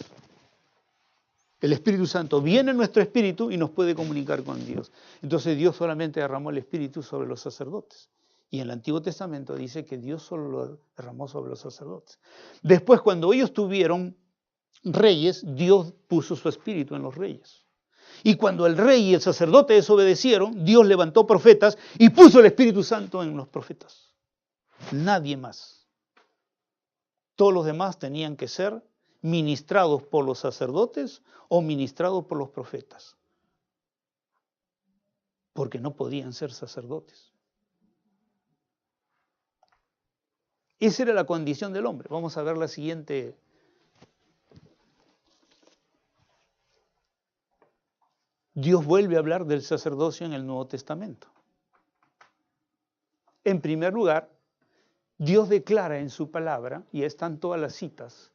El Espíritu Santo viene en nuestro espíritu y nos puede comunicar con Dios. Entonces Dios solamente derramó el Espíritu sobre los sacerdotes. Y en el Antiguo Testamento dice que Dios solo lo derramó sobre los sacerdotes. Después, cuando ellos tuvieron reyes, Dios puso su Espíritu en los reyes. Y cuando el rey y el sacerdote desobedecieron, Dios levantó profetas y puso el Espíritu Santo en los profetas. Nadie más. Todos los demás tenían que ser ministrados por los sacerdotes o ministrados por los profetas. Porque no podían ser sacerdotes. Esa era la condición del hombre. Vamos a ver la siguiente. Dios vuelve a hablar del sacerdocio en el Nuevo Testamento. En primer lugar, Dios declara en su palabra, y están todas las citas,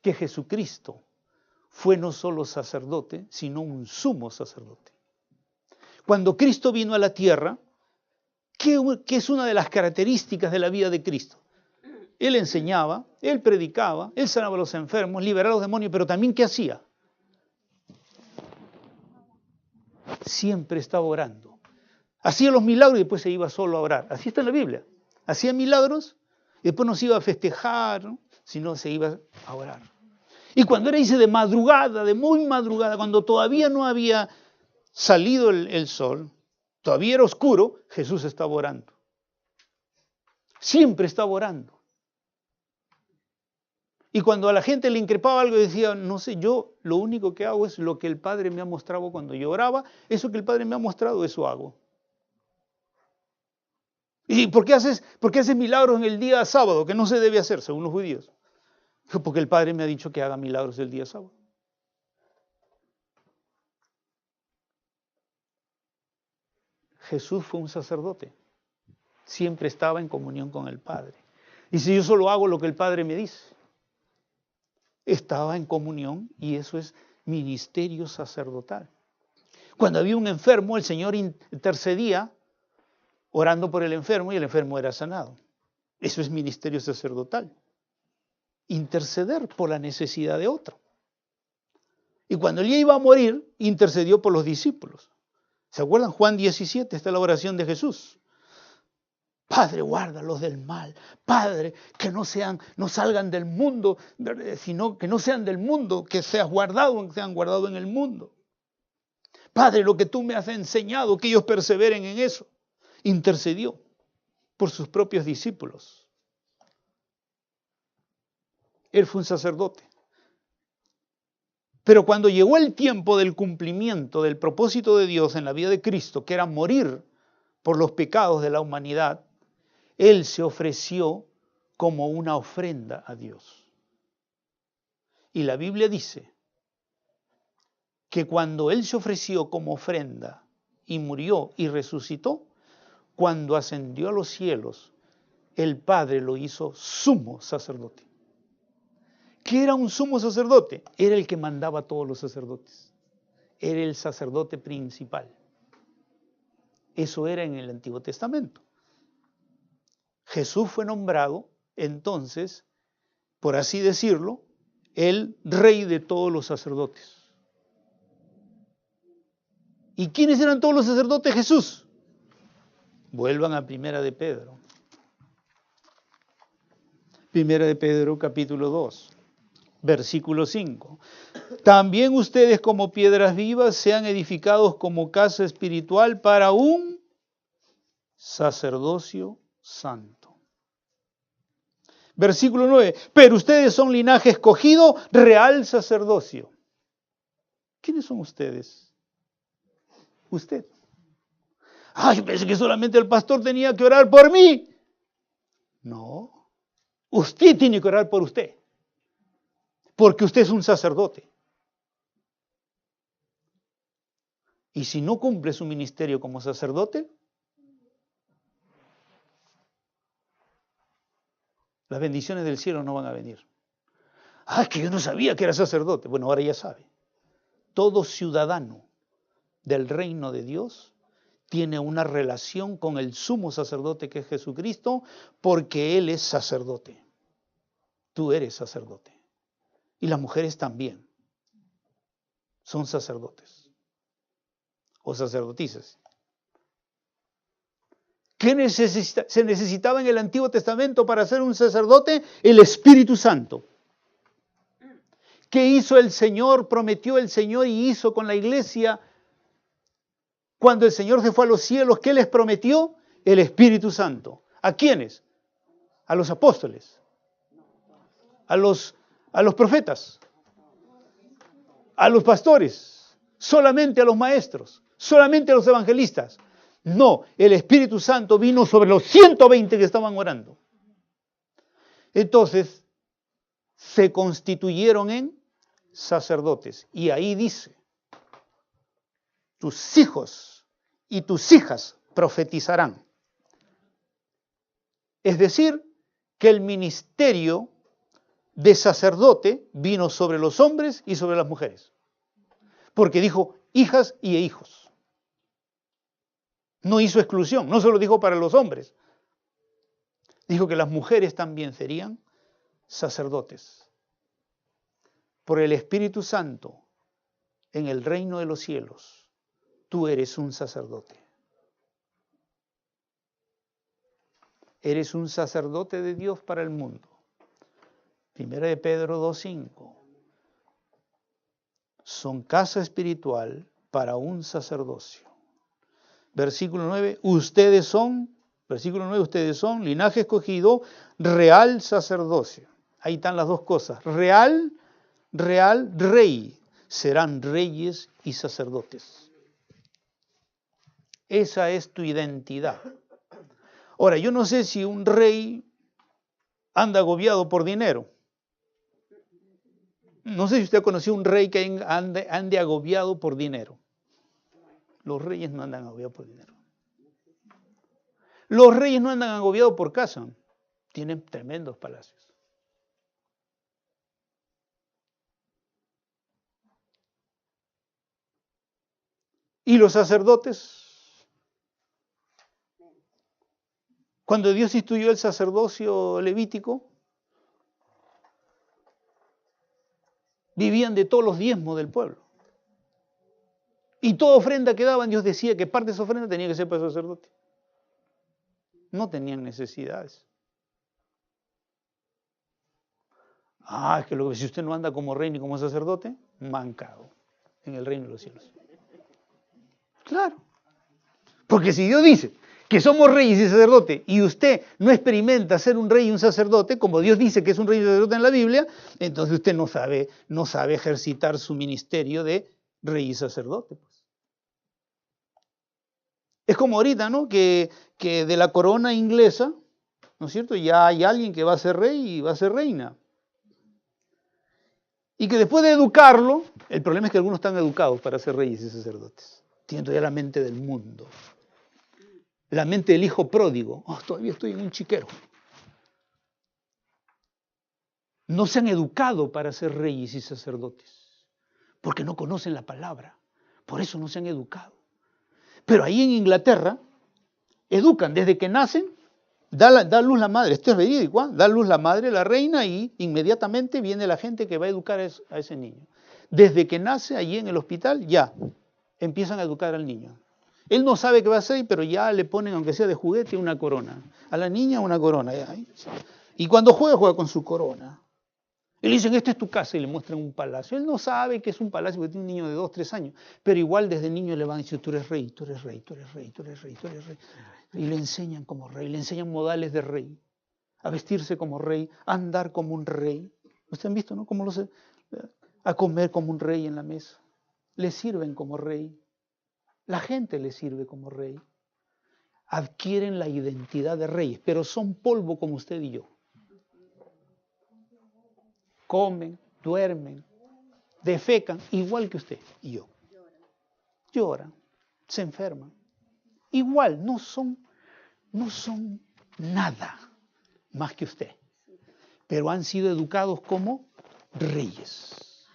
que Jesucristo fue no solo sacerdote, sino un sumo sacerdote. Cuando Cristo vino a la tierra, ¿qué es una de las características de la vida de Cristo? Él enseñaba, Él predicaba, Él sanaba a los enfermos, liberaba a los demonios, pero también ¿qué hacía? Siempre estaba orando. Hacía los milagros y después se iba solo a orar. Así está en la Biblia. Hacía milagros y después no se iba a festejar, ¿no? Sino se iba a orar. Y cuando era, dice, de madrugada, de muy madrugada, cuando todavía no había salido el sol, todavía era oscuro, Jesús estaba orando. Siempre estaba orando. Y cuando a la gente le increpaba algo, decía, no sé, yo lo único que hago es lo que el Padre me ha mostrado cuando yo oraba, eso que el Padre me ha mostrado, eso hago. ¿Y por qué haces milagros en el día sábado, que no se debe hacer, según los judíos? Porque el Padre me ha dicho que haga milagros el día sábado. Jesús fue un sacerdote. Siempre estaba en comunión con el Padre. Y si yo solo hago lo que el Padre me dice, estaba en comunión y eso es ministerio sacerdotal. Cuando había un enfermo, el Señor intercedía orando por el enfermo y el enfermo era sanado. Eso es ministerio sacerdotal. Interceder por la necesidad de otro. Y cuando él ya iba a morir, intercedió por los discípulos. ¿Se acuerdan? Juan 17, está la oración de Jesús. Padre, guárdalos del mal. Padre, que no salgan del mundo, sino que no sean del mundo, que sean guardados en el mundo. Padre, lo que tú me has enseñado, que ellos perseveren en eso. Intercedió por sus propios discípulos. Él fue un sacerdote. Pero cuando llegó el tiempo del cumplimiento del propósito de Dios en la vida de Cristo, que era morir por los pecados de la humanidad, Él se ofreció como una ofrenda a Dios. Y la Biblia dice que cuando Él se ofreció como ofrenda y murió y resucitó, cuando ascendió a los cielos, el Padre lo hizo sumo sacerdote. ¿Qué era un sumo sacerdote? Era el que mandaba a todos los sacerdotes. Era el sacerdote principal. Eso era en el Antiguo Testamento. Jesús fue nombrado, entonces, por así decirlo, el rey de todos los sacerdotes. ¿Y quiénes eran todos los sacerdotes? Jesús. Vuelvan a Primera de Pedro. Primera de Pedro, capítulo 2, versículo 5. También ustedes como piedras vivas sean edificados como casa espiritual para un sacerdocio santo. Versículo 9. Pero ustedes son linaje escogido, real sacerdocio. ¿Quiénes son ustedes? Usted. Ay, pensé que solamente el pastor tenía que orar por mí. No. Usted tiene que orar por usted. Porque usted es un sacerdote. Y si no cumple su ministerio como sacerdote, las bendiciones del cielo no van a venir. Ah, es que yo no sabía que era sacerdote. Bueno, ahora ya sabe. Todo ciudadano del reino de Dios tiene una relación con el sumo sacerdote que es Jesucristo, porque Él es sacerdote. Tú eres sacerdote. Y las mujeres también son sacerdotes o sacerdotisas. ¿Qué se necesitaba en el Antiguo Testamento para ser un sacerdote? El Espíritu Santo. ¿Qué hizo el Señor? Prometió el Señor y hizo con la iglesia. Cuando el Señor se fue a los cielos, ¿qué les prometió? El Espíritu Santo. ¿A quiénes? A los apóstoles. A los profetas. A los pastores. Solamente a los maestros. Solamente a los evangelistas. No, el Espíritu Santo vino sobre los 120 que estaban orando. Entonces, se constituyeron en sacerdotes. Y ahí dice, tus hijos y tus hijas profetizarán. Es decir, que el ministerio de sacerdote vino sobre los hombres y sobre las mujeres. Porque dijo hijas y hijos. No hizo exclusión, no solo dijo para los hombres. Dijo que las mujeres también serían sacerdotes. Por el Espíritu Santo, en el reino de los cielos, tú eres un sacerdote. Eres un sacerdote de Dios para el mundo. Primera de Pedro 2:5. Son casa espiritual para un sacerdocio. Versículo 9, ustedes son linaje escogido, real sacerdocio. Ahí están las dos cosas. Real, rey. Serán reyes y sacerdotes. Esa es tu identidad. Ahora, yo no sé si un rey anda agobiado por dinero. No sé si usted ha conocido un rey que ande agobiado por dinero. Los reyes no andan agobiados por dinero. Los reyes no andan agobiados por casa. Tienen tremendos palacios. ¿Y los sacerdotes? Cuando Dios instituyó el sacerdocio levítico, vivían de todos los diezmos del pueblo. Y toda ofrenda que daban, Dios decía que parte de esa ofrenda tenía que ser para el sacerdote. No tenían necesidades. Es que si usted no anda como rey ni como sacerdote, mancado en el reino de los cielos. Claro. Porque si Dios dice que somos reyes y sacerdotes y usted no experimenta ser un rey y un sacerdote, como Dios dice que es un rey y sacerdote en la Biblia, entonces usted no sabe ejercitar su ministerio de rey y sacerdote. Pues. Es como ahorita, ¿no? Que de la corona inglesa, ¿no es cierto? Ya hay alguien que va a ser rey y va a ser reina. Y que después de educarlo, el problema es que algunos están educados para ser reyes y sacerdotes. Tienen todavía la mente del mundo. La mente del hijo pródigo. Oh, todavía estoy en un chiquero. No se han educado para ser reyes y sacerdotes. Porque no conocen la palabra. Por eso no se han educado. Pero ahí en Inglaterra, educan desde que nacen, da luz la madre, esto es verídico, ¿eh? Da luz la madre, la reina, y inmediatamente viene la gente que va a educar a ese niño. Desde que nace allí en el hospital, ya empiezan a educar al niño. Él no sabe qué va a hacer, pero ya le ponen, aunque sea de juguete, una corona. A la niña una corona. Ya. Y cuando juega con su corona. Y le dicen, esta es tu casa, y le muestran un palacio. Él no sabe que es un palacio porque tiene un niño de 2, 3 años. Pero igual desde niño le van a decir, tú eres rey, tú eres rey, tú eres rey, tú eres rey, tú eres rey. Y le enseñan como rey, le enseñan modales de rey. A vestirse como rey, a andar como un rey. Ustedes han visto, ¿no? A comer como un rey en la mesa. Le sirven como rey. La gente le sirve como rey. Adquieren la identidad de reyes, pero son polvo como usted y yo. Comen, duermen, defecan igual que usted y yo. Lloran, se enferman. Igual, no son nada más que usted. Pero han sido educados como reyes.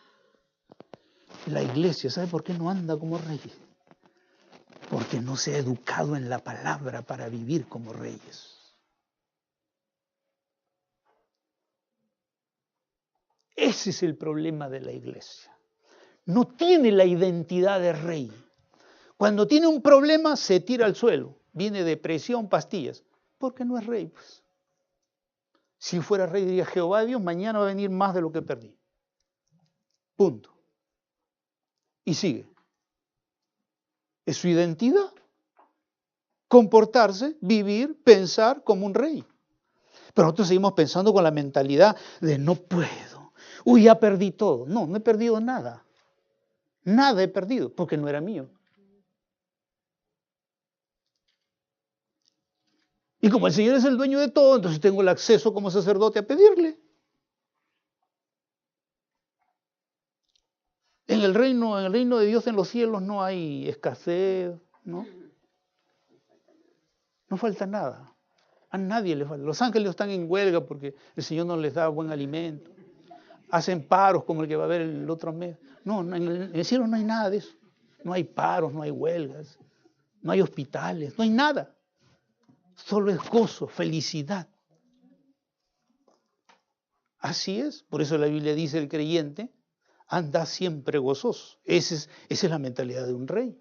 La iglesia, ¿sabe por qué no anda como reyes? Porque no se ha educado en la palabra para vivir como reyes. Ese es el problema de la iglesia. No tiene la identidad de rey. Cuando tiene un problema se tira al suelo. Viene depresión, pastillas. Porque no es rey, pues. Si fuera rey diría, Jehová Dios, mañana va a venir más de lo que perdí. Punto. Y sigue. Es su identidad. Comportarse, vivir, pensar como un rey. Pero nosotros seguimos pensando con la mentalidad de no puedo. Uy, ya perdí todo. No, no he perdido nada. Nada he perdido, porque no era mío. Y como el Señor es el dueño de todo, entonces tengo el acceso como sacerdote a pedirle. En el reino de Dios en los cielos no hay escasez, ¿no? No falta nada. A nadie le falta. Los ángeles están en huelga porque el Señor no les da buen alimento. Hacen paros como el que va a haber el otro mes. No, en el cielo no hay nada de eso. No hay paros, no hay huelgas, no hay hospitales, no hay nada. Solo es gozo, felicidad. Así es. Por eso la Biblia dice el creyente, anda siempre gozoso. Esa es la mentalidad de un rey.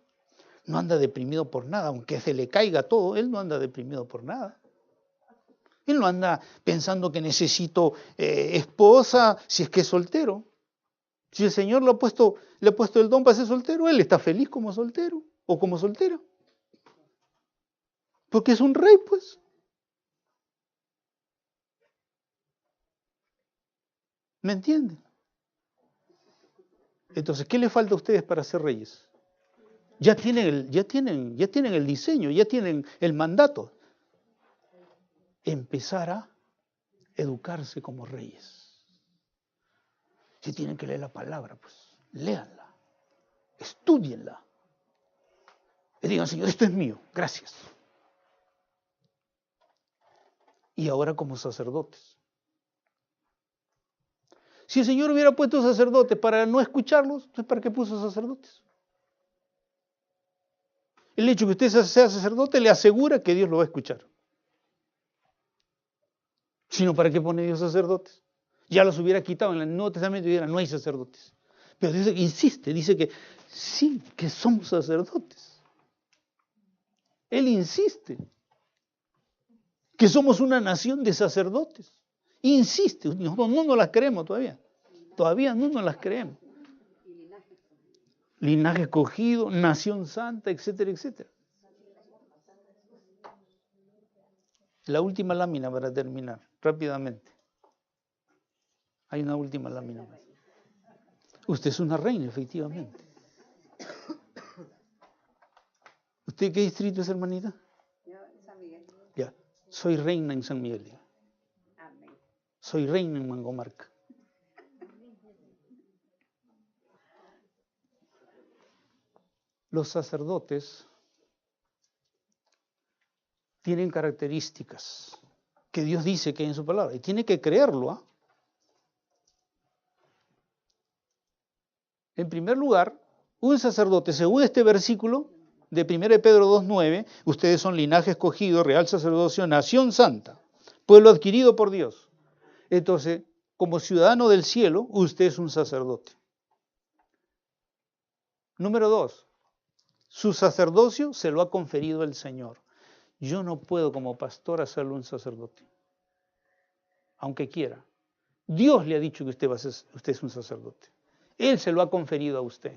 No anda deprimido por nada, aunque se le caiga todo, él no anda deprimido por nada. Él no anda pensando que necesito esposa si es que es soltero. Si el Señor le ha puesto el don para ser soltero, él está feliz como soltero o como soltera. Porque es un rey, pues. ¿Me entienden? Entonces, ¿qué le falta a ustedes para ser reyes? Ya tienen el diseño, ya tienen el mandato. Empezar a educarse como reyes. Si tienen que leer la palabra, pues léanla, estúdienla. Y digan, Señor, esto es mío, gracias. Y ahora como sacerdotes. Si el Señor hubiera puesto sacerdotes para no escucharlos, entonces ¿para qué puso sacerdotes? El hecho de que usted sea sacerdote le asegura que Dios lo va a escuchar. Sino ¿para qué pone Dios sacerdotes? Ya los hubiera quitado en el Nuevo Testamento y diría, no hay sacerdotes. Pero dice que insiste, dice que sí, que somos sacerdotes. Él insiste que somos una nación de sacerdotes. Insiste, nosotros no nos las creemos todavía. Todavía no nos las creemos. Linaje escogido, nación santa, etcétera, etcétera. La última lámina para terminar, rápidamente. Hay una última lámina más. Usted es una reina, efectivamente. ¿Usted qué distrito es, hermanita? Yo, San Miguel. Ya, soy reina en San Miguel. Amén. Soy reina en Mangomarca. Los sacerdotes tienen características que Dios dice que hay en su palabra y tiene que creerlo. ¿Ah? En primer lugar, un sacerdote, según este versículo de 1 Pedro 2:9, ustedes son linaje escogido, real sacerdocio, nación santa, pueblo adquirido por Dios. Entonces, como ciudadano del cielo, usted es un sacerdote. Número 2, su sacerdocio se lo ha conferido el Señor. Yo no puedo como pastor hacerlo un sacerdote, aunque quiera. Dios le ha dicho que usted es un sacerdote. Él se lo ha conferido a usted.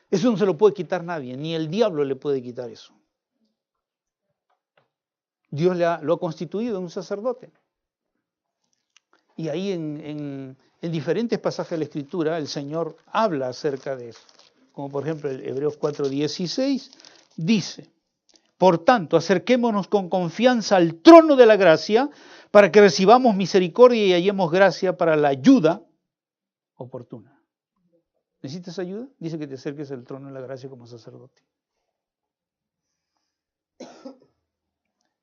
Eso no se lo puede quitar nadie, ni el diablo le puede quitar eso. Dios lo ha constituido un sacerdote. Y ahí en diferentes pasajes de la Escritura el Señor habla acerca de eso. Como por ejemplo el Hebreos 4:16 dice: por tanto, acerquémonos con confianza al trono de la gracia para que recibamos misericordia y hallemos gracia para la ayuda oportuna. ¿Necesitas ayuda? Dice que te acerques al trono de la gracia como sacerdote.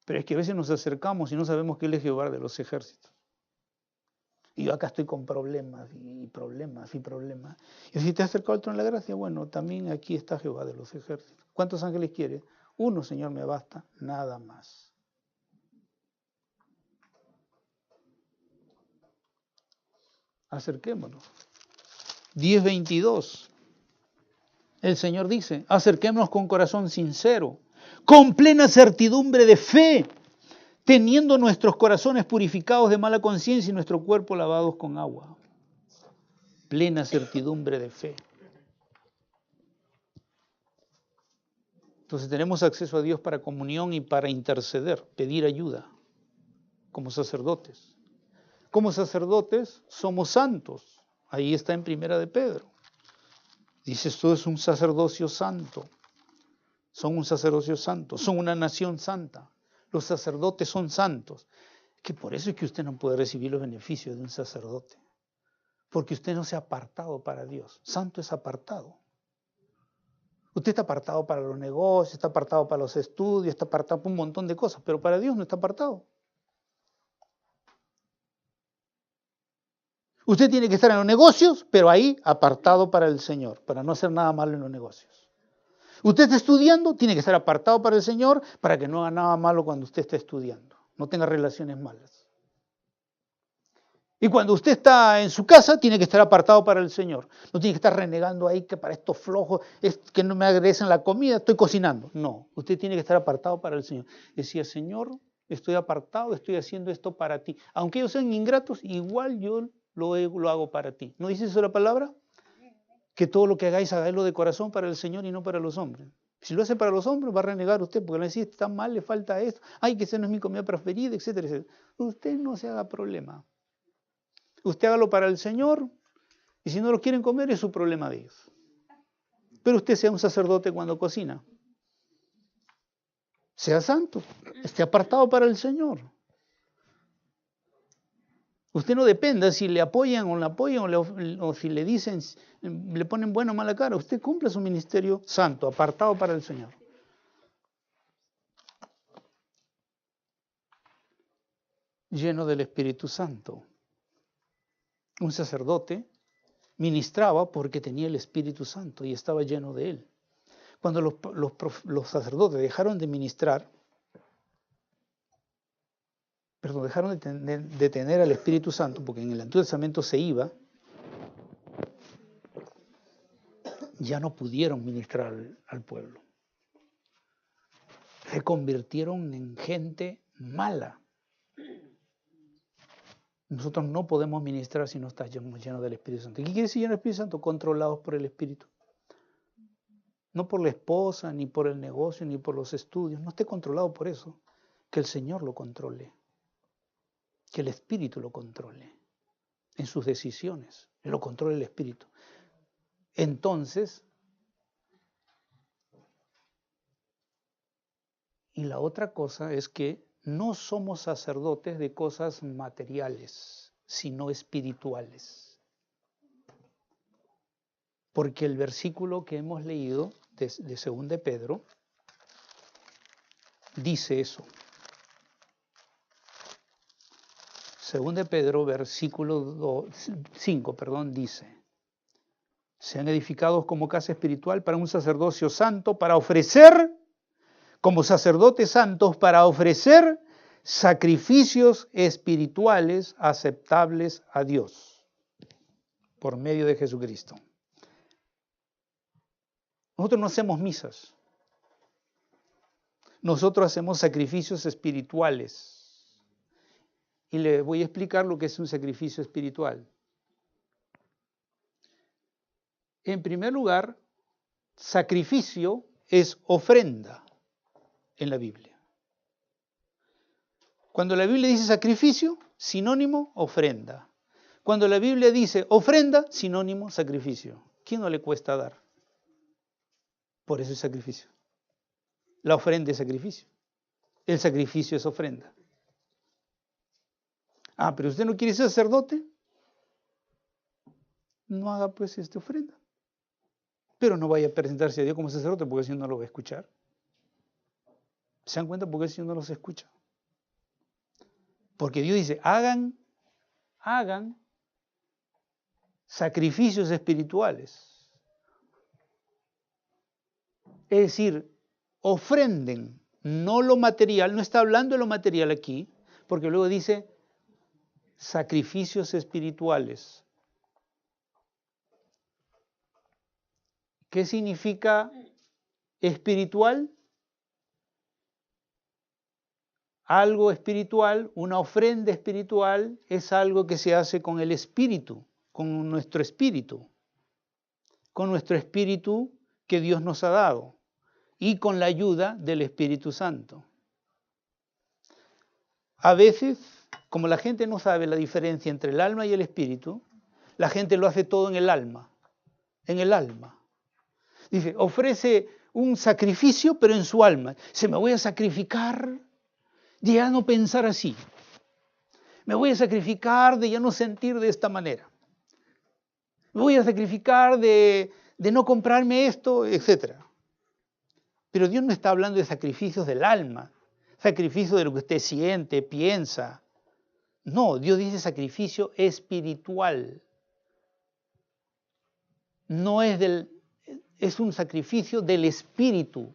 Pero es que a veces nos acercamos y no sabemos que Él es Jehová de los ejércitos. Y yo acá estoy con problemas y problemas y problemas. Y si te has acercado al trono de la gracia, bueno, también aquí está Jehová de los ejércitos. ¿Cuántos ángeles quieres? Uno, Señor, me basta, nada más. Acerquémonos. 10:22. El Señor dice: acerquémonos con corazón sincero, con plena certidumbre de fe, teniendo nuestros corazones purificados de mala conciencia y nuestro cuerpo lavados con agua. Plena certidumbre de fe. Entonces tenemos acceso a Dios para comunión y para interceder, pedir ayuda, como sacerdotes. Como sacerdotes somos santos. Ahí está en Primera de Pedro. Dice, esto es un sacerdocio santo. Son un sacerdocio santo, son una nación santa. Los sacerdotes son santos. Que por eso es que usted no puede recibir los beneficios de un sacerdote. Porque usted no se ha apartado para Dios. Santo es apartado. Usted está apartado para los negocios, está apartado para los estudios, está apartado para un montón de cosas, pero para Dios no está apartado. Usted tiene que estar en los negocios, pero ahí apartado para el Señor, para no hacer nada malo en los negocios. Usted está estudiando, tiene que estar apartado para el Señor, para que no haga nada malo cuando usted está estudiando, no tenga relaciones malas. Y cuando usted está en su casa, tiene que estar apartado para el Señor. No tiene que estar renegando ahí que para estos flojos, es que no me agradecen la comida, estoy cocinando. No, usted tiene que estar apartado para el Señor. Decía, Señor, estoy apartado, estoy haciendo esto para ti. Aunque ellos sean ingratos, igual yo lo hago para ti. ¿No dice eso la palabra? Que todo lo que hagáis, hagáislo de corazón para el Señor y no para los hombres. Si lo hace para los hombres, va a renegar usted, porque le va a decir, está mal, le falta esto, ay, que esa no es mi comida preferida, etcétera, etcétera. Usted no se haga problema. Usted hágalo para el Señor, y si no lo quieren comer, es su problema de ellos. Pero usted sea un sacerdote cuando cocina. Sea santo, esté apartado para el Señor. Usted no dependa si le apoyan o no le apoyan o si le dicen, le ponen buena o mala cara. Usted cumple su ministerio santo, apartado para el Señor. Lleno del Espíritu Santo. Un sacerdote ministraba porque tenía el Espíritu Santo y estaba lleno de él. Cuando los sacerdotes dejaron de ministrar, dejaron de tener al Espíritu Santo, porque en el Antiguo Testamento se iba, ya no pudieron ministrar al pueblo. Se convirtieron en gente mala. Nosotros no podemos ministrar si no estamos llenos del Espíritu Santo. ¿Qué quiere decir lleno del Espíritu Santo? Controlados por el Espíritu. No por la esposa, ni por el negocio, ni por los estudios. No esté controlado por eso. Que el Señor lo controle. Que el Espíritu lo controle. En sus decisiones. Lo controle el Espíritu. Entonces, Y la otra cosa es que no somos sacerdotes de cosas materiales, sino espirituales. Porque el versículo que hemos leído de 2 de Pedro dice eso. 2 de Pedro, versículo 5, dice: sean edificados como casa espiritual para un sacerdocio santo, para ofrecer, como sacerdotes santos, para ofrecer sacrificios espirituales aceptables a Dios, por medio de Jesucristo. Nosotros no hacemos misas. Nosotros hacemos sacrificios espirituales. Y le voy a explicar lo que es un sacrificio espiritual. En primer lugar, sacrificio es ofrenda en la Biblia. Cuando la Biblia dice sacrificio, sinónimo, ofrenda. Cuando la Biblia dice ofrenda, sinónimo, sacrificio. ¿Quién no le cuesta dar? Por eso es sacrificio. La ofrenda es sacrificio. El sacrificio es ofrenda. Ah, pero usted no quiere ser sacerdote. No haga pues ofrenda. Pero no vaya a presentarse a Dios como sacerdote porque el Señor no lo va a escuchar. ¿Se dan cuenta por qué el Señor no los escucha? Porque Dios dice, hagan sacrificios espirituales. Es decir, ofrenden, no lo material, no está hablando de lo material aquí, porque luego dice sacrificios espirituales. ¿Qué significa espiritual? Algo espiritual, una ofrenda espiritual, es algo que se hace con el espíritu, con nuestro espíritu que Dios nos ha dado y con la ayuda del Espíritu Santo. A veces, como la gente no sabe la diferencia entre el alma y el espíritu, la gente lo hace todo en el alma. Dice, ofrece un sacrificio, pero en su alma. Se me voy a sacrificar de ya no pensar así. Me voy a sacrificar de ya no sentir de esta manera. Me voy a sacrificar de no comprarme esto, etc. Pero Dios no está hablando de sacrificios del alma, sacrificio de lo que usted siente, piensa. No, Dios dice sacrificio espiritual. No es un sacrificio del espíritu,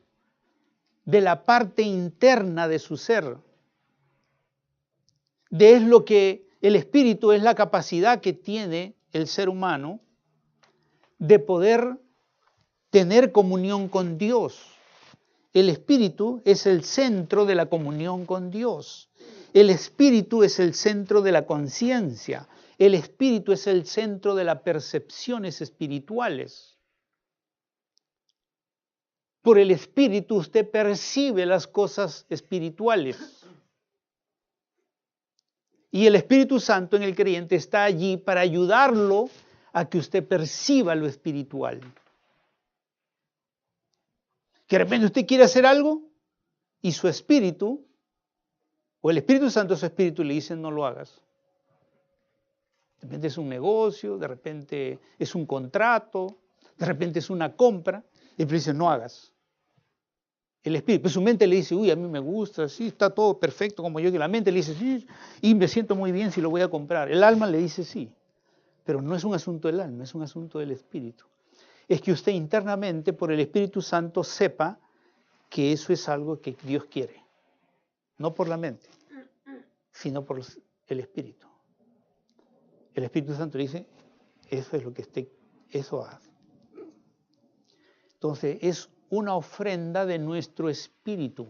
de la parte interna de su ser. Es lo que el espíritu es la capacidad que tiene el ser humano de poder tener comunión con Dios. El espíritu es el centro de la comunión con Dios. El espíritu es el centro de la conciencia. El espíritu es el centro de las percepciones espirituales. Por el espíritu usted percibe las cosas espirituales. Y el Espíritu Santo en el creyente está allí para ayudarlo a que usted perciba lo espiritual. Que de repente usted quiere hacer algo y su espíritu, o el Espíritu Santo, su espíritu le dice no lo hagas. De repente es un negocio, de repente es un contrato, de repente es una compra, y el dice no hagas. El espíritu, pues su mente le dice, uy, a mí me gusta, sí, está todo perfecto como yo, y la mente le dice, sí, y me siento muy bien si lo voy a comprar. El alma le dice sí, pero no es un asunto del alma, es un asunto del espíritu. Es que usted internamente, por el Espíritu Santo, sepa que eso es algo que Dios quiere. No por la mente, sino por el Espíritu. El Espíritu Santo le dice, eso es lo que eso hace. Entonces, es una ofrenda de nuestro espíritu.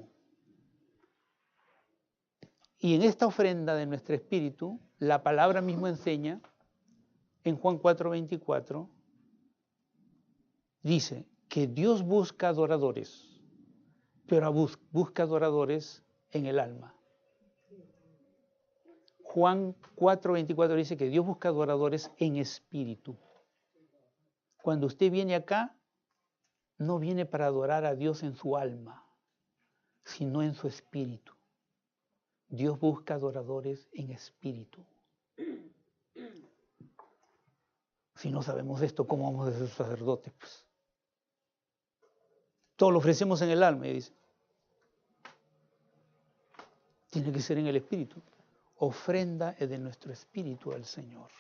Y en esta ofrenda de nuestro espíritu, la palabra mismo enseña, en Juan 4:24, dice que Dios busca adoradores, pero busca adoradores en el alma. Juan 4:24 dice que Dios busca adoradores en espíritu. Cuando usted viene acá, no viene para adorar a Dios en su alma, sino en su espíritu. Dios busca adoradores en espíritu. Si no sabemos esto, ¿cómo vamos a ser sacerdotes? Pues? Todo lo ofrecemos en el alma, y dice. Tiene que ser en el espíritu. Ofrenda es de nuestro espíritu al Señor.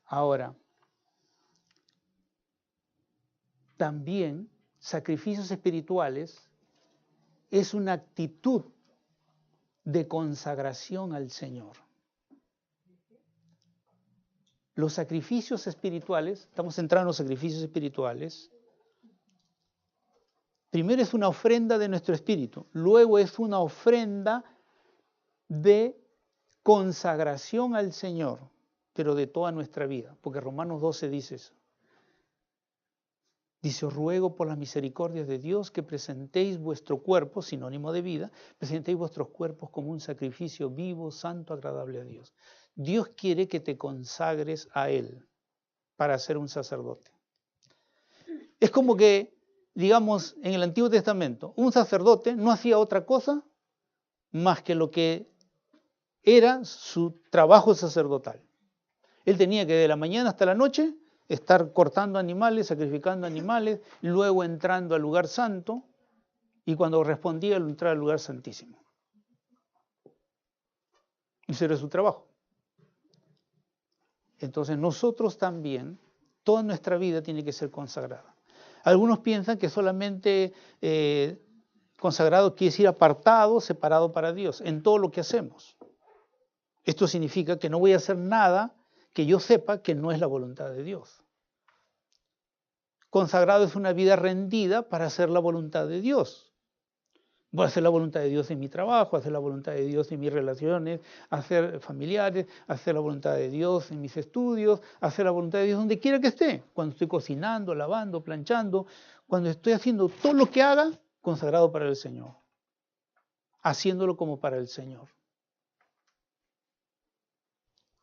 Ahora, también sacrificios espirituales es una actitud de consagración al Señor. Los sacrificios espirituales, estamos centrados en los sacrificios espirituales, primero es una ofrenda de nuestro espíritu, luego es una ofrenda de consagración al Señor, pero de toda nuestra vida, porque Romanos 12 dice eso. Dice, os ruego por las misericordias de Dios que presentéis vuestro cuerpo, sinónimo de vida, presentéis vuestros cuerpos como un sacrificio vivo, santo, agradable a Dios. Dios quiere que te consagres a Él para ser un sacerdote. Es como que, digamos, en el Antiguo Testamento, un sacerdote no hacía otra cosa más que lo que era su trabajo sacerdotal. Él tenía que de la mañana hasta la noche estar cortando animales, sacrificando animales, luego entrando al lugar santo y cuando respondía entrar al lugar santísimo. Ese era su trabajo. Entonces nosotros también, toda nuestra vida tiene que ser consagrada. Algunos piensan que solamente consagrado quiere decir apartado, separado para Dios, en todo lo que hacemos. Esto significa que no voy a hacer nada que yo sepa que no es la voluntad de Dios. Consagrado es una vida rendida para hacer la voluntad de Dios. Voy a hacer la voluntad de Dios en mi trabajo, hacer la voluntad de Dios en mis relaciones, hacer familiares, hacer la voluntad de Dios en mis estudios, hacer la voluntad de Dios donde quiera que esté. Cuando estoy cocinando, lavando, planchando, cuando estoy haciendo todo lo que haga, consagrado para el Señor. Haciéndolo como para el Señor.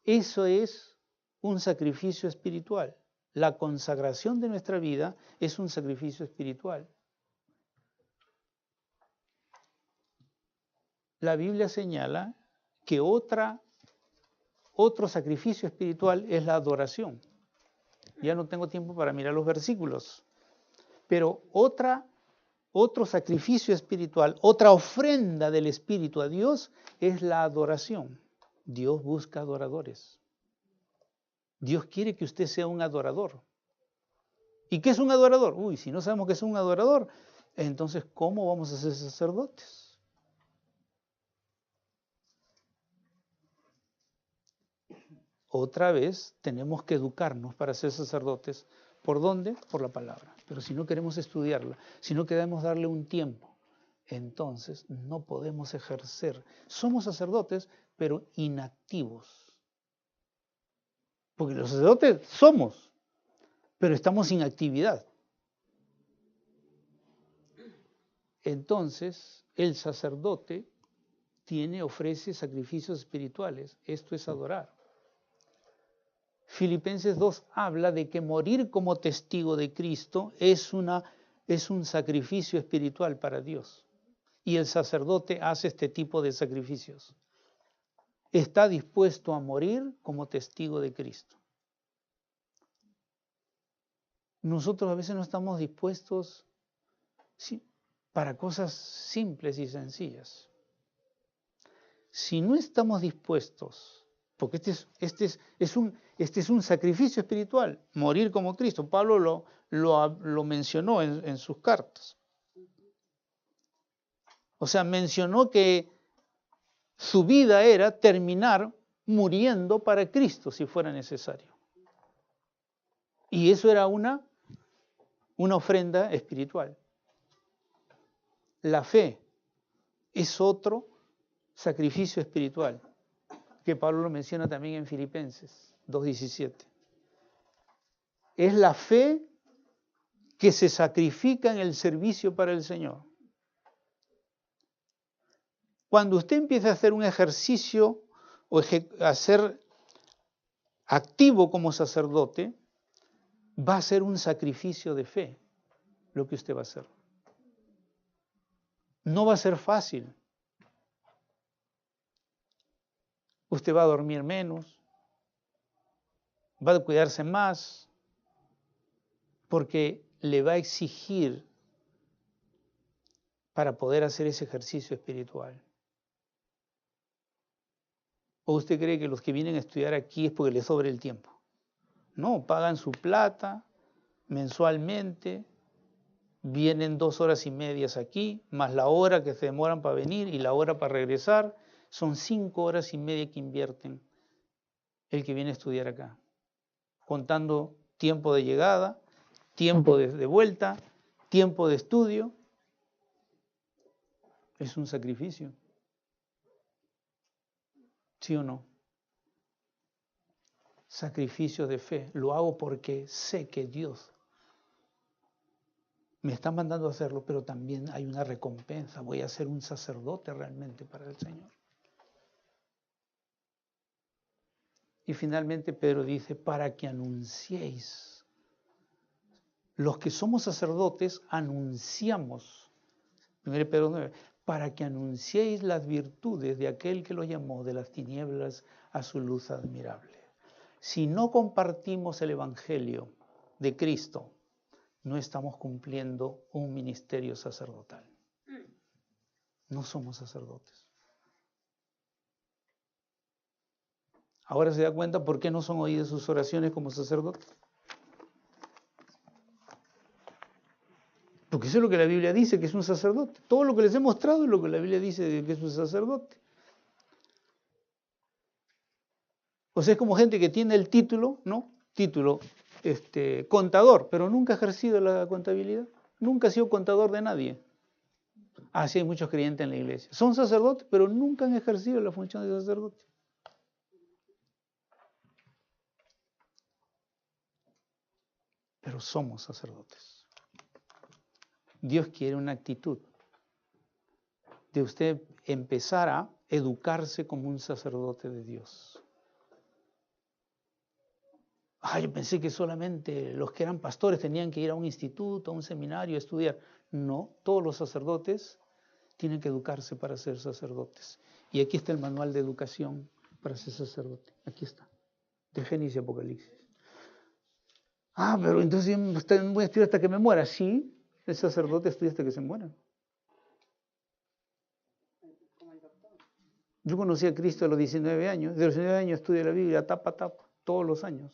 Eso es un sacrificio espiritual. La consagración de nuestra vida es un sacrificio espiritual. La Biblia señala que otro sacrificio espiritual es la adoración. Ya no tengo tiempo para mirar los versículos, pero otro sacrificio espiritual, otra ofrenda del Espíritu a Dios es la adoración. Dios busca adoradores. Dios quiere que usted sea un adorador. ¿Y qué es un adorador? Si no sabemos qué es un adorador, entonces ¿cómo vamos a ser sacerdotes? Otra vez tenemos que educarnos para ser sacerdotes. ¿Por dónde? Por la palabra. Pero si no queremos estudiarla, si no queremos darle un tiempo, entonces no podemos ejercer. Somos sacerdotes, pero inactivos. Porque los sacerdotes somos, pero estamos sin actividad. Entonces, el sacerdote ofrece sacrificios espirituales. Esto es adorar. Filipenses 2 habla de que morir como testigo de Cristo es un sacrificio espiritual para Dios. Y el sacerdote hace este tipo de sacrificios. Está dispuesto a morir como testigo de Cristo. Nosotros a veces no estamos dispuestos para cosas simples y sencillas. Si no estamos dispuestos, porque este es un sacrificio espiritual, morir como Cristo. Pablo lo mencionó en sus cartas. O sea, mencionó que su vida era terminar muriendo para Cristo si fuera necesario. Y eso era una ofrenda espiritual. La fe es otro sacrificio espiritual, que Pablo lo menciona también en Filipenses 2:17. Es la fe que se sacrifica en el servicio para el Señor. Cuando usted empiece a hacer un ejercicio o a ser activo como sacerdote, va a ser un sacrificio de fe lo que usted va a hacer. No va a ser fácil. Usted va a dormir menos, va a cuidarse más, porque le va a exigir para poder hacer ese ejercicio espiritual. ¿O usted cree que los que vienen a estudiar aquí es porque les sobra el tiempo? No, pagan su plata mensualmente, vienen 2 horas y media aquí, más la hora que se demoran para venir y la hora para regresar, son 5 horas y media que invierten el que viene a estudiar acá, contando tiempo de llegada, tiempo de vuelta, tiempo de estudio. Es un sacrificio. ¿Sí o no? Sacrificio de fe. Lo hago porque sé que Dios me está mandando a hacerlo, pero también hay una recompensa. Voy a ser un sacerdote realmente para el Señor. Y finalmente Pedro dice, para que anunciéis. Los que somos sacerdotes anunciamos. 1 Pedro 9, para que anunciéis las virtudes de aquel que lo llamó de las tinieblas a su luz admirable. Si no compartimos el Evangelio de Cristo, no estamos cumpliendo un ministerio sacerdotal. No somos sacerdotes. Ahora se da cuenta por qué no son oídas sus oraciones como sacerdotes. Porque eso es lo que la Biblia dice, que es un sacerdote. Todo lo que les he mostrado es lo que la Biblia dice que es un sacerdote. O sea, es como gente que tiene el título, ¿no? Título, contador, pero nunca ha ejercido la contabilidad. Nunca ha sido contador de nadie. Así hay muchos creyentes en la iglesia. Son sacerdotes, pero nunca han ejercido la función de sacerdote. Pero somos sacerdotes. Dios quiere una actitud de usted empezar a educarse como un sacerdote de Dios. Yo pensé que solamente los que eran pastores tenían que ir a un instituto, a un seminario, a estudiar. No, todos los sacerdotes tienen que educarse para ser sacerdotes. Y aquí está el manual de educación para ser sacerdote. Aquí está, de Génesis y Apocalipsis. Pero entonces voy a estudiar hasta que me muera. Sí, el sacerdote estudia hasta que se muera. Yo conocí a Cristo a los 19 años. De los 19 años estudio la Biblia tapa a tapa, todos los años.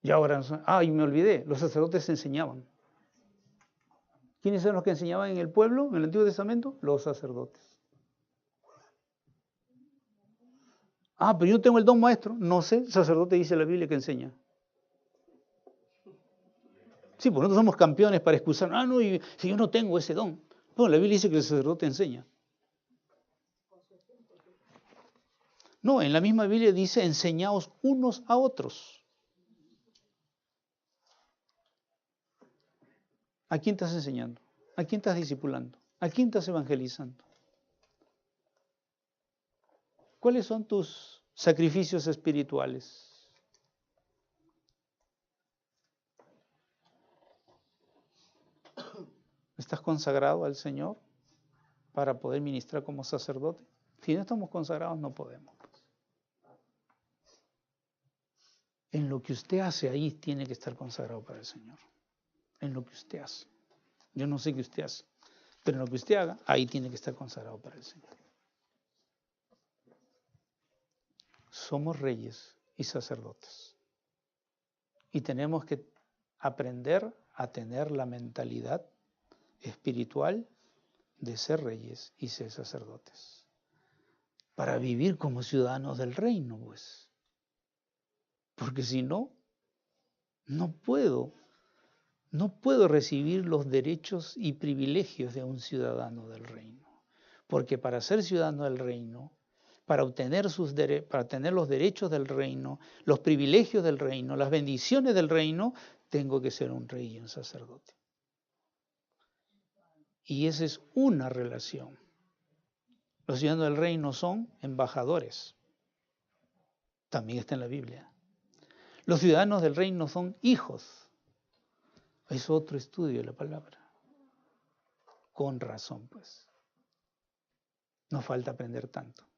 Y ahora, y me olvidé, los sacerdotes enseñaban. ¿Quiénes eran los que enseñaban en el pueblo, en el Antiguo Testamento? Los sacerdotes. Pero yo tengo el don maestro. No sé, el sacerdote dice la Biblia que enseña. Sí, pues nosotros somos campeones para excusar. No, si yo no tengo ese don. No, la Biblia dice que el sacerdote enseña. No, en la misma Biblia dice, enseñaos unos a otros. ¿A quién estás enseñando? ¿A quién estás discipulando? ¿A quién estás evangelizando? ¿Cuáles son tus sacrificios espirituales? ¿Estás consagrado al Señor para poder ministrar como sacerdote? Si no estamos consagrados, no podemos. En lo que usted hace ahí tiene que estar consagrado para el Señor. En lo que usted hace. Yo no sé qué usted hace, pero en lo que usted haga, ahí tiene que estar consagrado para el Señor. Somos reyes y sacerdotes. Y tenemos que aprender a tener la mentalidad espiritual de ser reyes y ser sacerdotes. Para vivir como ciudadanos del reino, pues. Porque si no, no puedo recibir los derechos y privilegios de un ciudadano del reino. Porque para ser ciudadano del reino, para tener los derechos del reino, los privilegios del reino, las bendiciones del reino, tengo que ser un rey y un sacerdote. Y esa es una relación. Los ciudadanos del reino son embajadores. También está en la Biblia. Los ciudadanos del reino son hijos. Es otro estudio de la palabra. Con razón, pues. Nos falta aprender tanto.